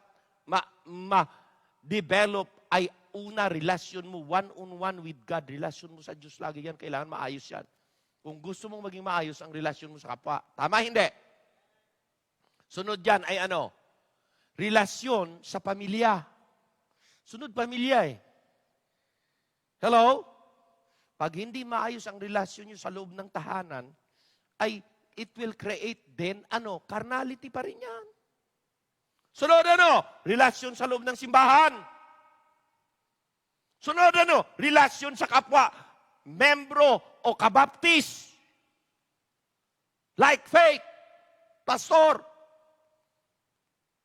ma-develop ay una relasyon mo, one-on-one with God. Relasyon mo sa Diyos lagi yan. Kailangan maayos yan. Kung gusto mong maging maayos ang relasyon mo sa kapwa. Tama, hindi? Sunod yan ay ano? Relasyon sa pamilya. Sunod pamilya eh. Hello? Pag hindi maayos ang relasyon nyo sa loob ng tahanan, ay it will create then, carnality pa rin yan. Sunod relasyon sa loob ng simbahan. Sunod relasyon sa kapwa, membro o kabaptis. Like faith, pastor.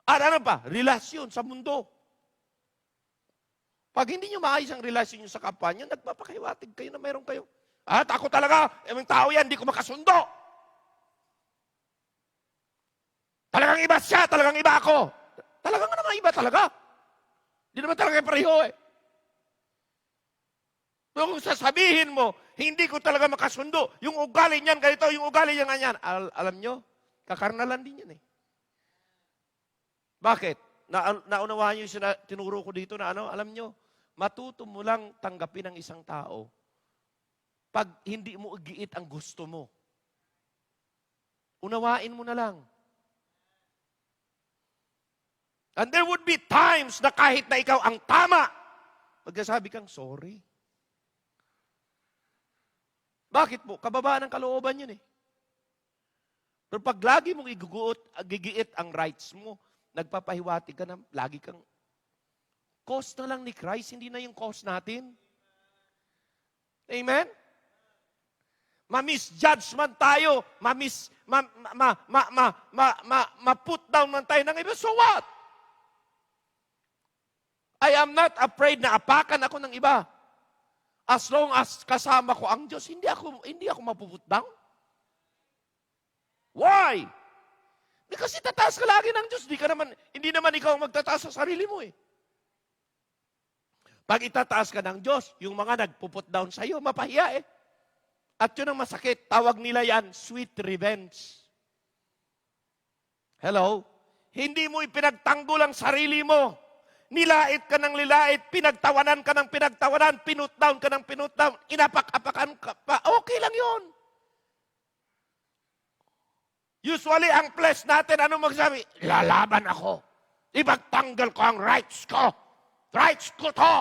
At ano pa? Relasyon sa mundo. Pag hindi nyo maayos ang relasyon nyo sa kapwa nyo, nagpapakiwatig kayo na meron kayo. Ako talaga, yung tao yan, hindi ko makasundo. Talagang iba siya, talagang iba ako. Talagang naman iba talaga. Hindi naman talaga pareho eh. So, kung sasabihin mo, hindi ko talaga makasundo, yung ugali niyan ganito, yung ugali niyan ganyan. Alam nyo, kakarnalan din yan eh. Bakit? Naunawaan nyo yung tinuro ko dito na alam nyo, matuto mo lang tanggapin ang isang tao pag hindi mo igiit ang gusto mo. Unawain mo na lang. And there would be times na kahit na ikaw ang tama, magsasabi kang sorry. Bakit po? Kababaan ng kalooban yun eh. Pero pag lagi mong gigiit ang rights mo, nagpapahiwatig ka na, lagi kang, cause na lang ni Christ, hindi na yung cause natin. Amen? Ma-misjudgment tayo, ma-put down man tayo ng iba, so what? I am not afraid na apakan ako ng iba. As long as kasama ko ang Diyos, hindi ako mapuput down. Why? Because itataas ka lagi ng Diyos. Hindi naman ikaw magtataas sa sarili mo eh. Pag itataas ka ng Diyos, yung mga nagpuput down sa iyo, mapahiya eh. At yun ang masakit. Tawag nila yan, sweet revenge. Hello? Hindi mo ipinagtanggol ang sarili mo. Nilait ka ng nilait, pinagtawanan ka ng pinagtawanan, pinut down ka ng pinut down, inapak-apakan ka pa. Okay lang yun. Usually, ang flesh natin, ano magsabi? Lalaban ako. Ipagtanggal ko ang rights ko. Rights ko to.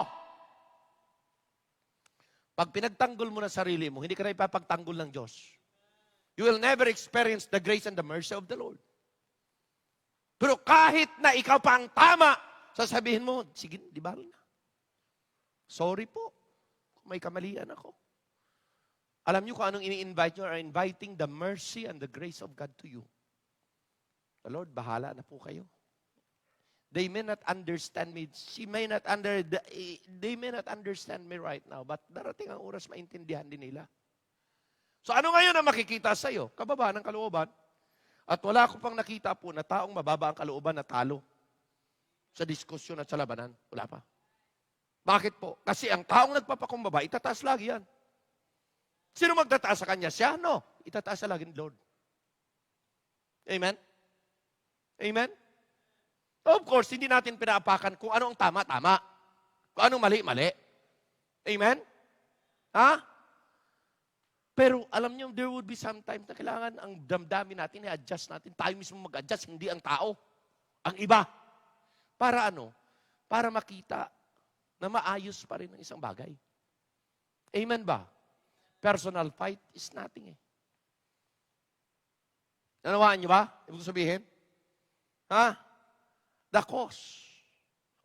Pag pinagtanggol mo na sarili mo, hindi ka na ipapagtanggol ng Diyos. You will never experience the grace and the mercy of the Lord. Pero kahit na ikaw pa ang tama, sasabihin mo, sige, di ba na? Sorry po, kung may kamalian ako. Alam niyo kung anong ini-invite nyo? Are inviting the mercy and the grace of God to you. The Lord, bahala na po kayo. They may not understand me. They may not understand me right now, but darating ang oras maintindihan din nila. So ano ngayon ang makikita sa iyo? Kababa ng kalooban. At wala ko pang nakita po na taong mababa ang kalooban na talo sa diskusyon at sa labanan. Wala pa. Bakit po? Kasi ang taong nagpapakumbaba, itataas lagi yan. Sino magtataas sa kanya? Siya? No. Itataas sa lagi ng Lord. Amen? Amen? Of course, hindi natin pinaapakan kung ano ang tama, tama. Kung anong mali, mali. Amen? Ha? Pero alam niyo, there would be sometimes na kailangan ang damdamin natin, i-adjust natin. Tayo mismo mag-adjust, hindi ang tao. Ang iba. Para ano? Para makita na maayos pa rin ang isang bagay. Amen ba? Personal fight is nothing eh. Nanawaan niyo ba? Ibig sabihin? Ha? The cause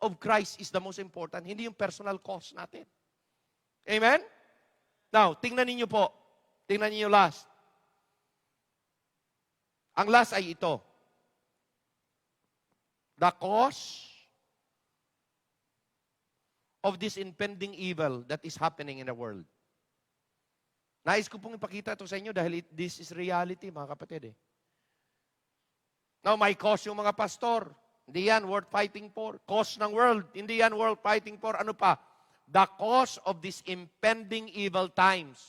of Christ is the most important. Hindi yung personal cause natin. Amen? Now, tingnan ninyo po. Tingnan ninyo last. Ang last ay ito. The cause of this impending evil that is happening in the world. Nais ko pong ipakita ito sa inyo dahil this is reality, mga kapatid. Now, may cause yung mga pastor. Hindi yan worth fighting for. Cause ng world. Hindi yan worth fighting for. Ano pa? The cause of this impending evil times.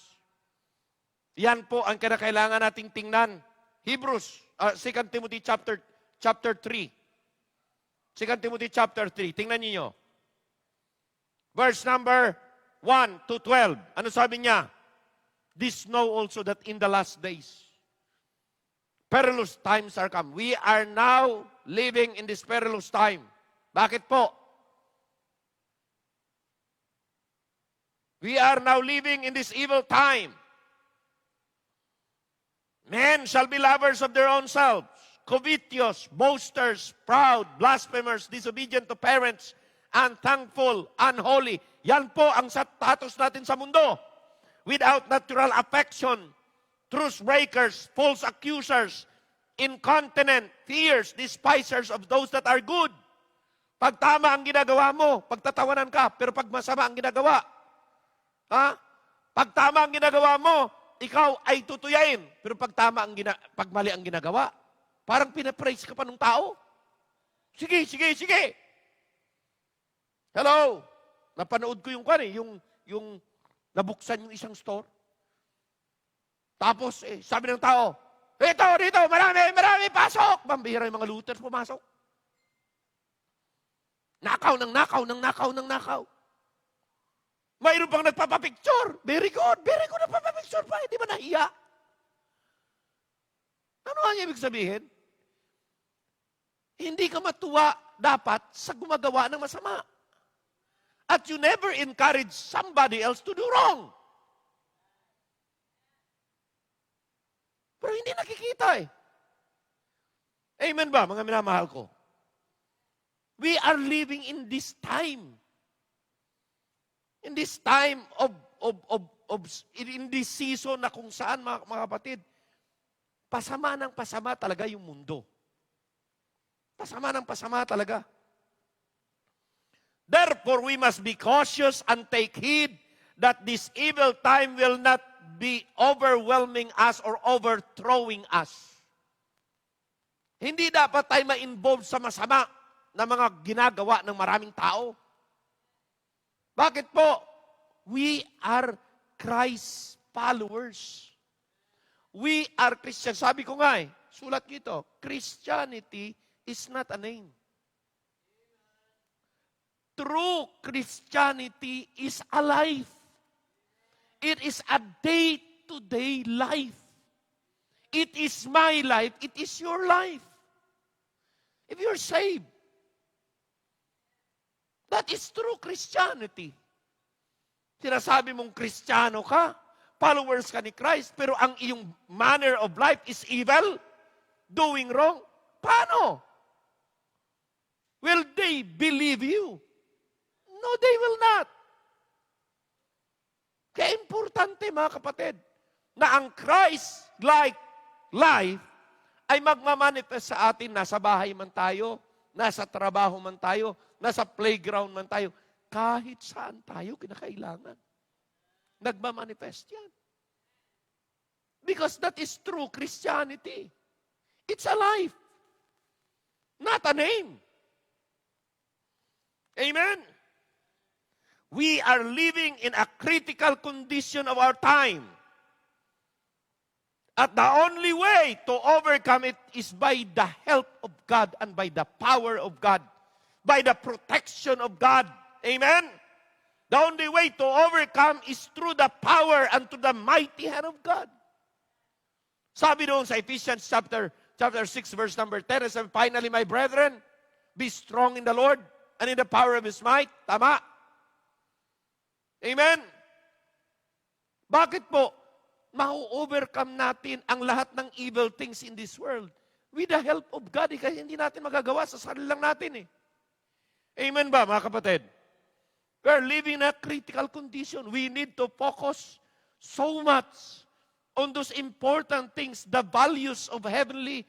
Yan po ang kinakailangan nating tingnan. Hebrews, 2 Timothy chapter 3. 2 Timothy chapter 3. Tingnan niyo. Verse number 1 to 12. Ano sabi niya? This know also that in the last days, perilous times are come. We are now living in this perilous time. Bakit po? We are now living in this evil time. Men shall be lovers of their own selves, covetous, boasters, proud, blasphemers, disobedient to parents, unthankful, unholy. Yan po ang status natin sa mundo. Without natural affection, truce breakers, false accusers, incontinent, fierce, despisers of those that are good. Pag tama ang ginagawa mo, pagtatawanan ka, pero pag masama ang ginagawa, pag tama ang ginagawa mo, ikaw ay tutuyain. Pero pag pag mali ang ginagawa, parang pinapraise ka pa ng tao. Sige, sige, sige. Hello. Napanood ko yung nabuksan yung isang store. Tapos, sabi ng tao, dito, marami, pasok. Bambira yung mga looters pumasok. Nakaw. Mayroon pang nagpapapicture. Very good nagpapapicture pa. Hindi ba nahiya? Ano ang ibig sabihin? Hindi ka matuwa dapat sa gumagawa ng masama. At you never encourage somebody else to do wrong. Pero hindi nakikita eh. Amen ba, mga minamahal ko? We are living in this time. In this time in this season na kung saan, mga kapatid, pasama ng pasama talaga yung mundo. Pasama ng pasama talaga. Therefore, we must be cautious and take heed that this evil time will not be overwhelming us or overthrowing us. Hindi dapat tayo ma-involve sa masama na mga ginagawa ng maraming tao. Bakit po? We are Christ followers. We are Christians. Sabi ko nga sulat dito, Christianity is not a name. True Christianity is a life. It is a day-to-day life. It is my life. It is your life. If you're saved, that is true Christianity. Sinasabi mong Kristiyano ka, followers ka ni Christ, pero ang iyong manner of life is evil, doing wrong. Paano? Will they believe you? No, they will not. Kaya importante, mga kapatid, na ang Christ-like life ay magmamanifest sa atin. Nasa bahay man tayo, nasa trabaho man tayo, nasa playground man tayo, kahit saan tayo kinakailangan. Nagmamanifest yan. Because that is true Christianity. It's a life, not a name. Amen? We are living in a critical condition of our time. At the only way to overcome it is by the help of God and by the power of God, by the protection of God. Amen? The only way to overcome is through the power and to the mighty hand of God. Sabi doon sa Ephesians chapter 6, verse number 10, sabi, finally, my brethren, be strong in the Lord and in the power of His might. Tama? Amen? Bakit po? Ma-overcome natin ang lahat ng evil things in this world with the help of God. Kasi hindi natin magagawa sa sarili lang natin. Amen ba, mga kapatid? We are living in a critical condition. We need to focus so much on those important things, the values of heavenly.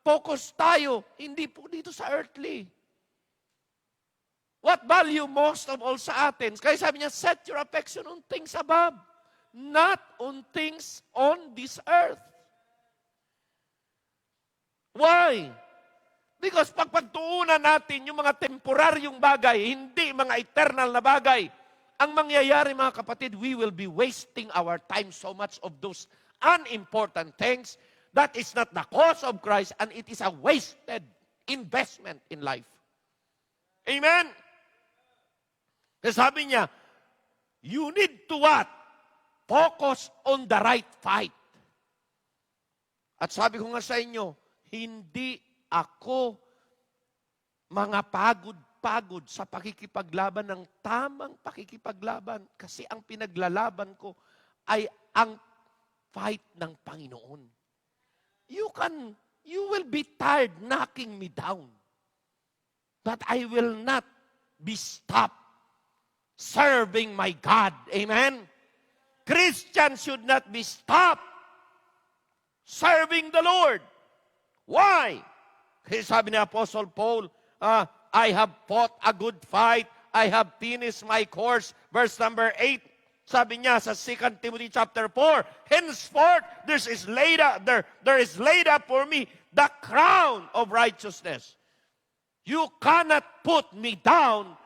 Focus tayo, hindi po dito sa earthly. What value most of all sa atin? Kaya sabi niya, set your affection on things above, not on things on this earth. Why? Because pagtuunan natin yung mga temporaryong bagay, hindi mga eternal na bagay, ang mangyayari mga kapatid, we will be wasting our time so much of those unimportant things. That is not the cause of Christ and it is a wasted investment in life. Amen? Sabi niya, you need to what? Focus on the right fight. At sabi ko nga sa inyo, hindi ako mga pagod sa pakikipaglaban ng tamang pakikipaglaban kasi ang pinaglalaban ko ay ang fight ng Panginoon. You will be tired knocking me down. But I will not be stopped serving my God. Amen? Christians should not be stopped serving the Lord. Why? Kasi sabi ni Apostle Paul, I have fought a good fight. I have finished my course. Verse number 8, sabi niya sa 2 Timothy chapter 4, henceforth there is laid up for me the crown of righteousness. You cannot put me down.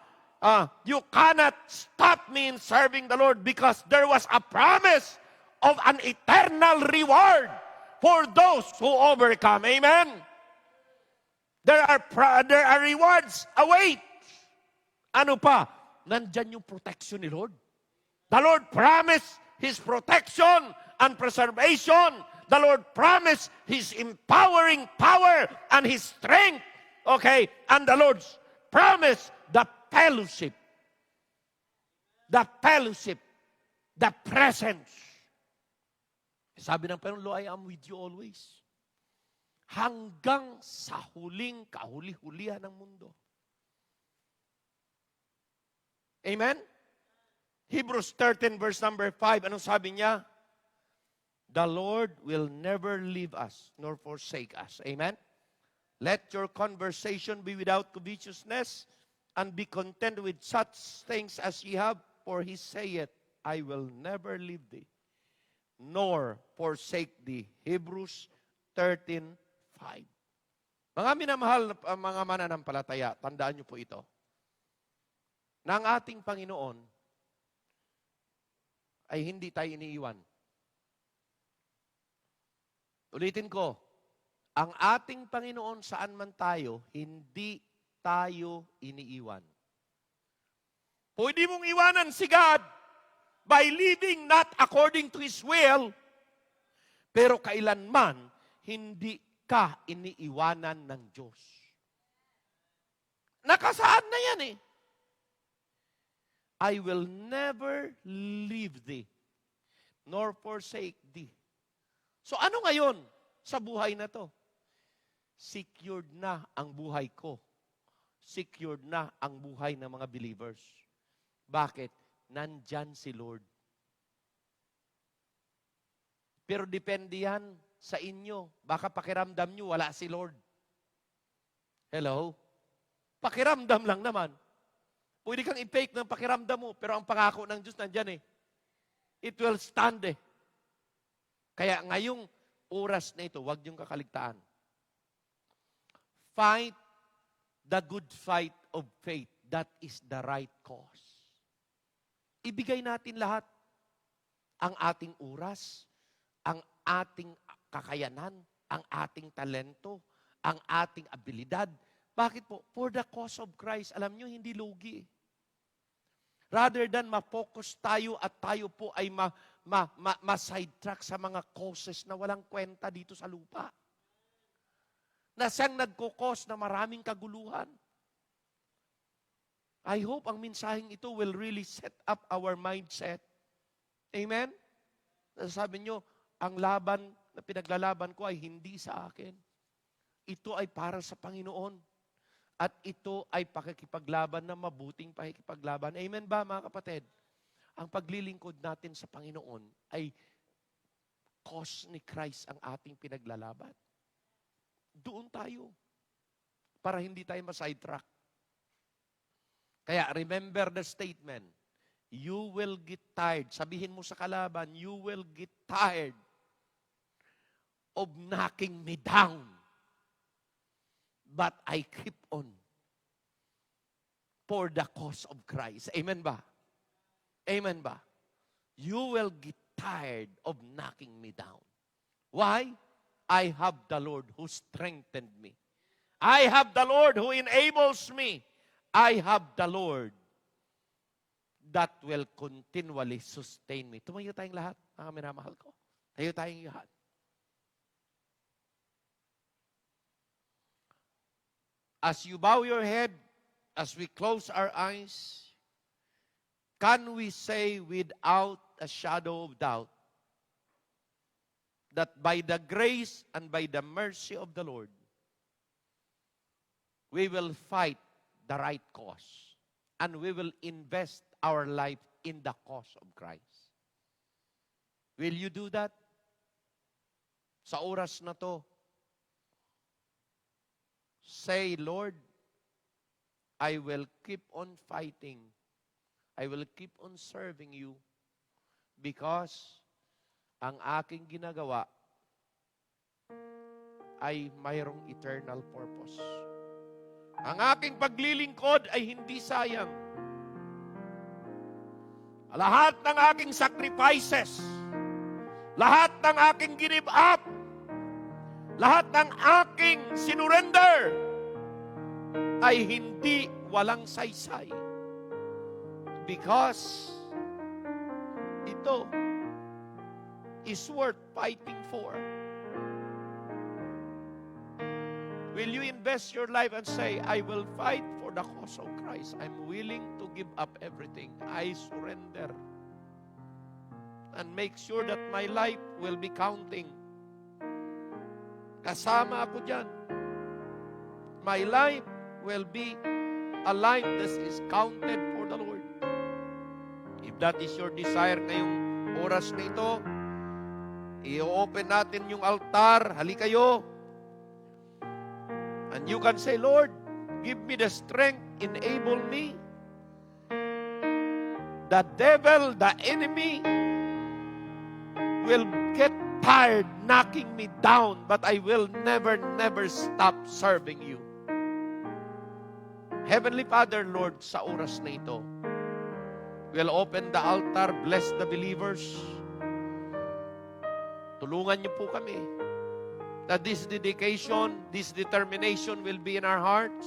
You cannot stop me in serving the Lord because there was a promise of an eternal reward for those who overcome. Amen? There are rewards await. Ano pa? Nandyan yung protection ni Lord. The Lord promised His protection and preservation. The Lord promised His empowering power and His strength. Okay? And the Lord promised the fellowship, the presence. Sabi ng Panginoon, I am with you always. Hanggang sa huling kahuli-hulihan ng mundo. Amen? Hebrews 13 verse number 5, anong sabi niya? The Lord will never leave us nor forsake us. Amen? Let your conversation be without covetousness, and be content with such things as ye have, for He saith, I will never leave thee, nor forsake thee. Hebrews 13:5. Mga minamahal na mga mananampalataya, tandaan niyo po ito, na ang ating Panginoon ay hindi tayo iniiwan. Ulitin ko, ang ating Panginoon saan man tayo, hindi tayo iniiwan. Pwede mong iwanan si God by living not according to His will, pero kailanman hindi ka iniiwanan ng Diyos. Nakasaad na yan eh. I will never leave thee, nor forsake thee. So ano ngayon sa buhay na to? Secured na ang buhay ko. Secured na ang buhay ng mga believers. Bakit? Nandyan si Lord. Pero depende yan sa inyo. Baka pakiramdam nyo, wala si Lord. Hello? Pakiramdam lang naman. Pwede kang i-fake ng pakiramdam mo, pero ang pangako ng Diyos nandyan eh. It will stand eh. Kaya ngayong oras na ito, huwag niyong kakaligtaan. Fight the good fight of faith. That is the right cause. Ibigay natin lahat. Ang ating oras, ang ating kakayanan, ang ating talento, ang ating abilidad. Bakit po? For the cause of Christ. Alam nyo, hindi lugi. Rather than ma-focus tayo at tayo po ay ma-sidetrack sa mga causes na walang kwenta dito sa lupa. Na siyang nagkukos na maraming kaguluhan. I hope ang mensaheng ito will really set up our mindset. Amen? Sabi nyo, ang laban na pinaglalaban ko ay hindi sa akin. Ito ay para sa Panginoon. At ito ay pakikipaglaban na mabuting pakikipaglaban. Amen ba, mga kapatid? Ang paglilingkod natin sa Panginoon ay cause ni Christ ang ating pinaglalaban. Doon tayo. Para hindi tayo ma-sidetrack. Kaya remember the statement. You will get tired. Sabihin mo sa kalaban, you will get tired of knocking me down. But I keep on for the cause of Christ. Amen ba? Amen ba? You will get tired of knocking me down. Why? I have the Lord who strengthened me. I have the Lord who enables me. I have the Lord that will continually sustain me. Tumayo tayong lahat, mga minamahal ko. Tayo tayong lahat. As you bow your head, as we close our eyes, can we say without a shadow of doubt that by the grace and by the mercy of the Lord, we will fight the right cause and we will invest our life in the cause of Christ. Will you do that? Sa oras na to, say, Lord, I will keep on fighting. I will keep on serving you because ang aking ginagawa ay mayroong eternal purpose. Ang aking paglilingkod ay hindi sayang. Lahat ng aking sacrifices, lahat ng aking give up, lahat ng aking sinurrender ay hindi walang saysay. Because ito is worth fighting for. Will you invest your life and say, I will fight for the cause of Christ. I'm willing to give up everything. I surrender. And make sure that my life will be counting. Kasama ako dyan. My life will be a life that is counted for the Lord. If that is your desire ngayong oras na ito, i-open natin yung altar. Halika kayo. And you can say, Lord, give me the strength, enable me. The devil, the enemy, will get tired knocking me down, but I will never stop serving you. Heavenly Father, Lord, sa oras na ito, we'll open the altar, bless the believers. Tulungan niyo po kami that this dedication, this determination will be in our hearts.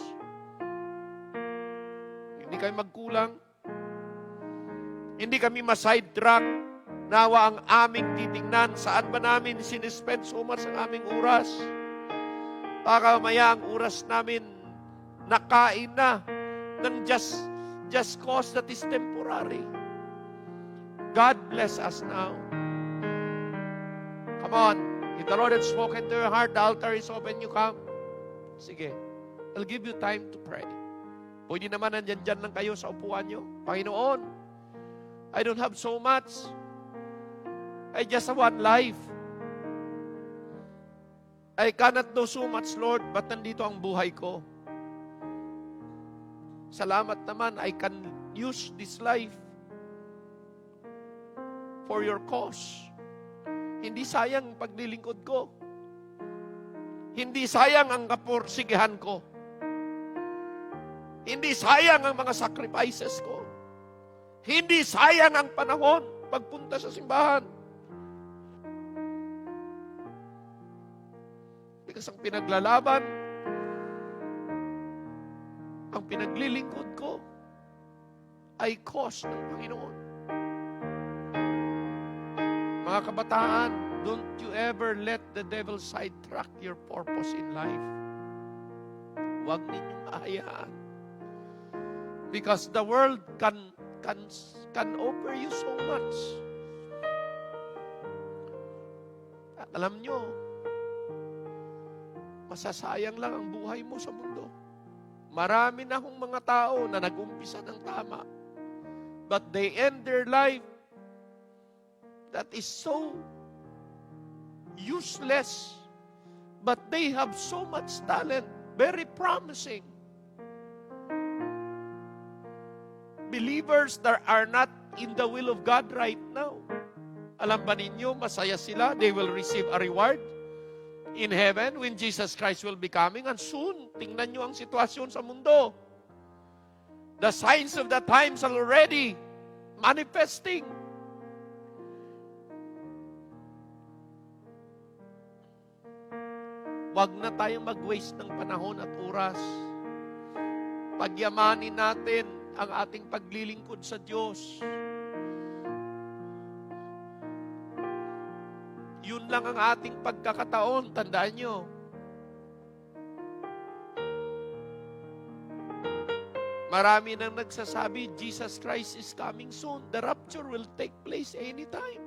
Hindi kami magkulang. Hindi kami ma-sidetrack. Nawa ang aming titingnan saan ba namin sinispend so much ang aming oras. Baka maya ang oras namin nakain na ng just cause that is temporary. God bless us now. Come on. If the Lord has spoken to your heart, the altar is open, you come. Sige. I'll give you time to pray. Pwede naman nandyan lang kayo sa upuan nyo. Panginoon, I don't have so much. I just have one life. I cannot do so much, Lord, but nandito ang buhay ko. Salamat naman, I can use this life for your cause. Hindi sayang ang paglilingkod ko. Hindi sayang ang kapursigihan ko. Hindi sayang ang mga sacrifices ko. Hindi sayang ang panahon pagpunta sa simbahan. Because ang pinaglalaban, ang pinaglilingkod ko ay cause ng Panginoon. Mga kabataan, don't you ever let the devil sidetrack your purpose in life. Huwag ninyong hayaan. Because the world can offer you so much. At alam nyo, masasayang lang ang buhay mo sa mundo. Marami na hong mga tao na nag-umpisa ng tama, but they end their life that is so useless, but they have so much talent, very promising. Believers that are not in the will of God right now. Alam ba ninyo, masaya sila, they will receive a reward in heaven when Jesus Christ will be coming. And soon, tingnan nyo ang sitwasyon sa mundo. The signs of the times are already manifesting. Wag na tayong mag-waste ng panahon at oras. Pagyamanin natin ang ating paglilingkod sa Diyos. Yun lang ang ating pagkakataon, tandaan nyo. Marami nang nagsasabi, Jesus Christ is coming soon. The rapture will take place anytime.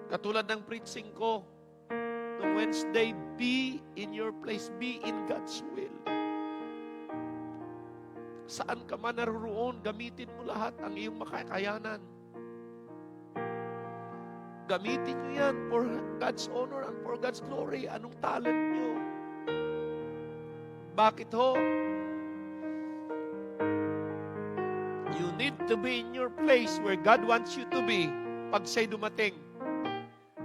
Katulad ng preaching ko, noong Wednesday, be in your place, be in God's will. Saan ka man naroon, gamitin mo lahat ang iyong makakayanan. Gamitin nyo yan for God's honor and for God's glory. Anong talent nyo? Bakit ho? You need to be in your place where God wants you to be pag siya'y dumating.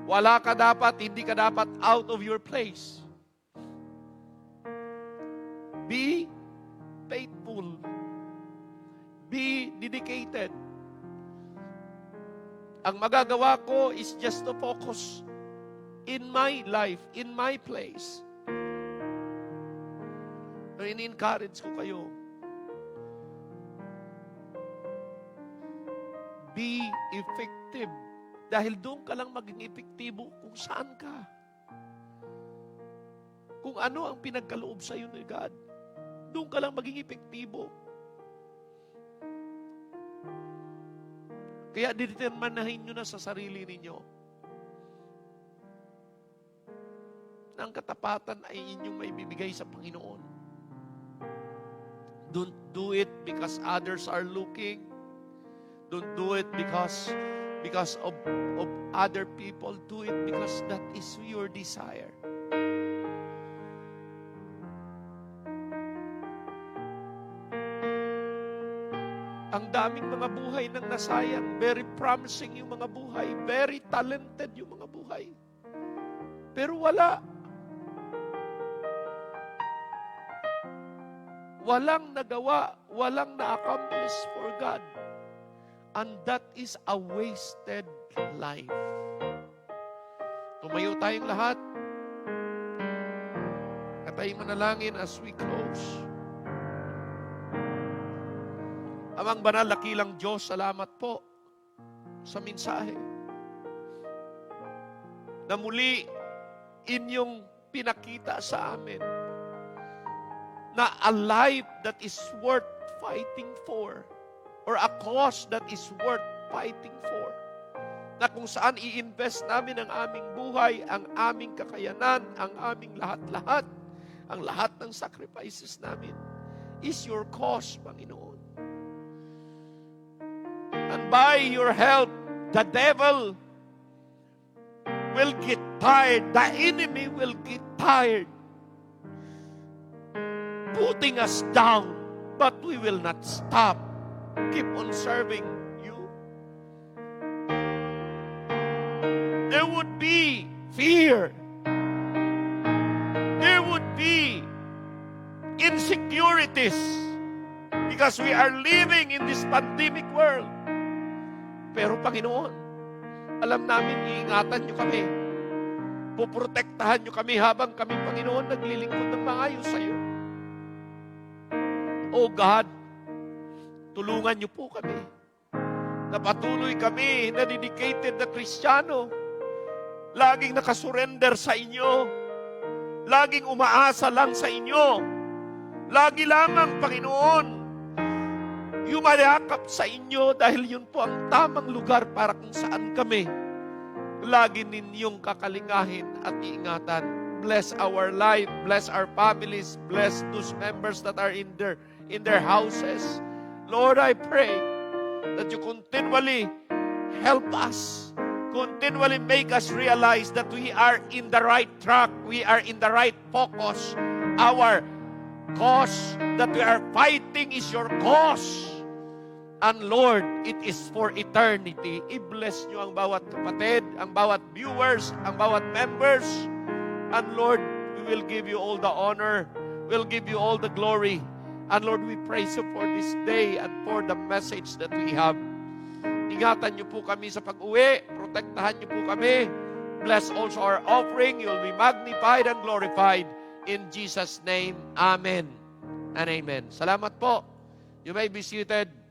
Wala ka dapat, hindi ka dapat out of your place. Be faithful. Be dedicated. Ang magagawa ko is just to focus in my life, in my place. So, in-encourage ko kayo. Be effective. Dahil doon ka lang maging epektibo kung saan ka. Kung ano ang pinagkaloob sa iyo ni God. Doon ka lang maging epektibo. Kaya determinahin nyo na sa sarili ninyo na ang katapatan ay inyong may bibigay sa Panginoon. Don't do it because others are looking. Don't do it because of other people. Do it because that is your desire. Ang daming mga buhay nang nasayang. Very promising yung mga buhay. Very talented yung mga buhay. Pero wala. Walang nagawa. Walang na-accomplish for God. And that is a wasted life. Tumayo tayong lahat. At tayong manalangin as we close. Amang banal, dakilang Diyos, salamat po sa mensahe. Na muli inyong pinakita sa amin na a life that is worth fighting for. Or a cause that is worth fighting for. Na kung saan i-invest namin ang aming buhay, ang aming kakayanan, ang aming lahat-lahat, ang lahat ng sacrifices namin is your cause, Panginoon. And by your help, the devil will get tired. The enemy will get tired putting us down, but we will not stop. Keep on serving you. There would be fear. There would be insecurities because we are living in this pandemic world. Pero Panginoon, alam namin iingatan nyo kami. Puprotektahan nyo kami habang kami, Panginoon, naglilingkod ng maayos sa iyo. Oh God, tulungan niyo po kami. Napatuloy kami na dedicated na Kristiyano. Laging nakasurrender sa inyo. Laging umaasa lang sa inyo. Lagi lamang, Panginoon, yumayakap sa inyo dahil yun po ang tamang lugar para kung saan kami lagi ninyong kakalingahin at iingatan. Bless our life, bless our families, bless those members that are in their houses. Lord, I pray that you continually help us, continually make us realize that we are in the right track, we are in the right focus. Our cause that we are fighting is your cause. And Lord, it is for eternity. I-bless nyo ang bawat kapatid, ang bawat viewers, ang bawat members. And Lord, we will give you all the honor, we'll give you all the glory. And Lord, we praise you for this day and for the message that we have. Ingatan niyo po kami sa pag-uwi, protektahan niyo po kami. Bless also our offering, you'll be magnified and glorified. In Jesus' name, Amen and Amen. Salamat po. You may be seated.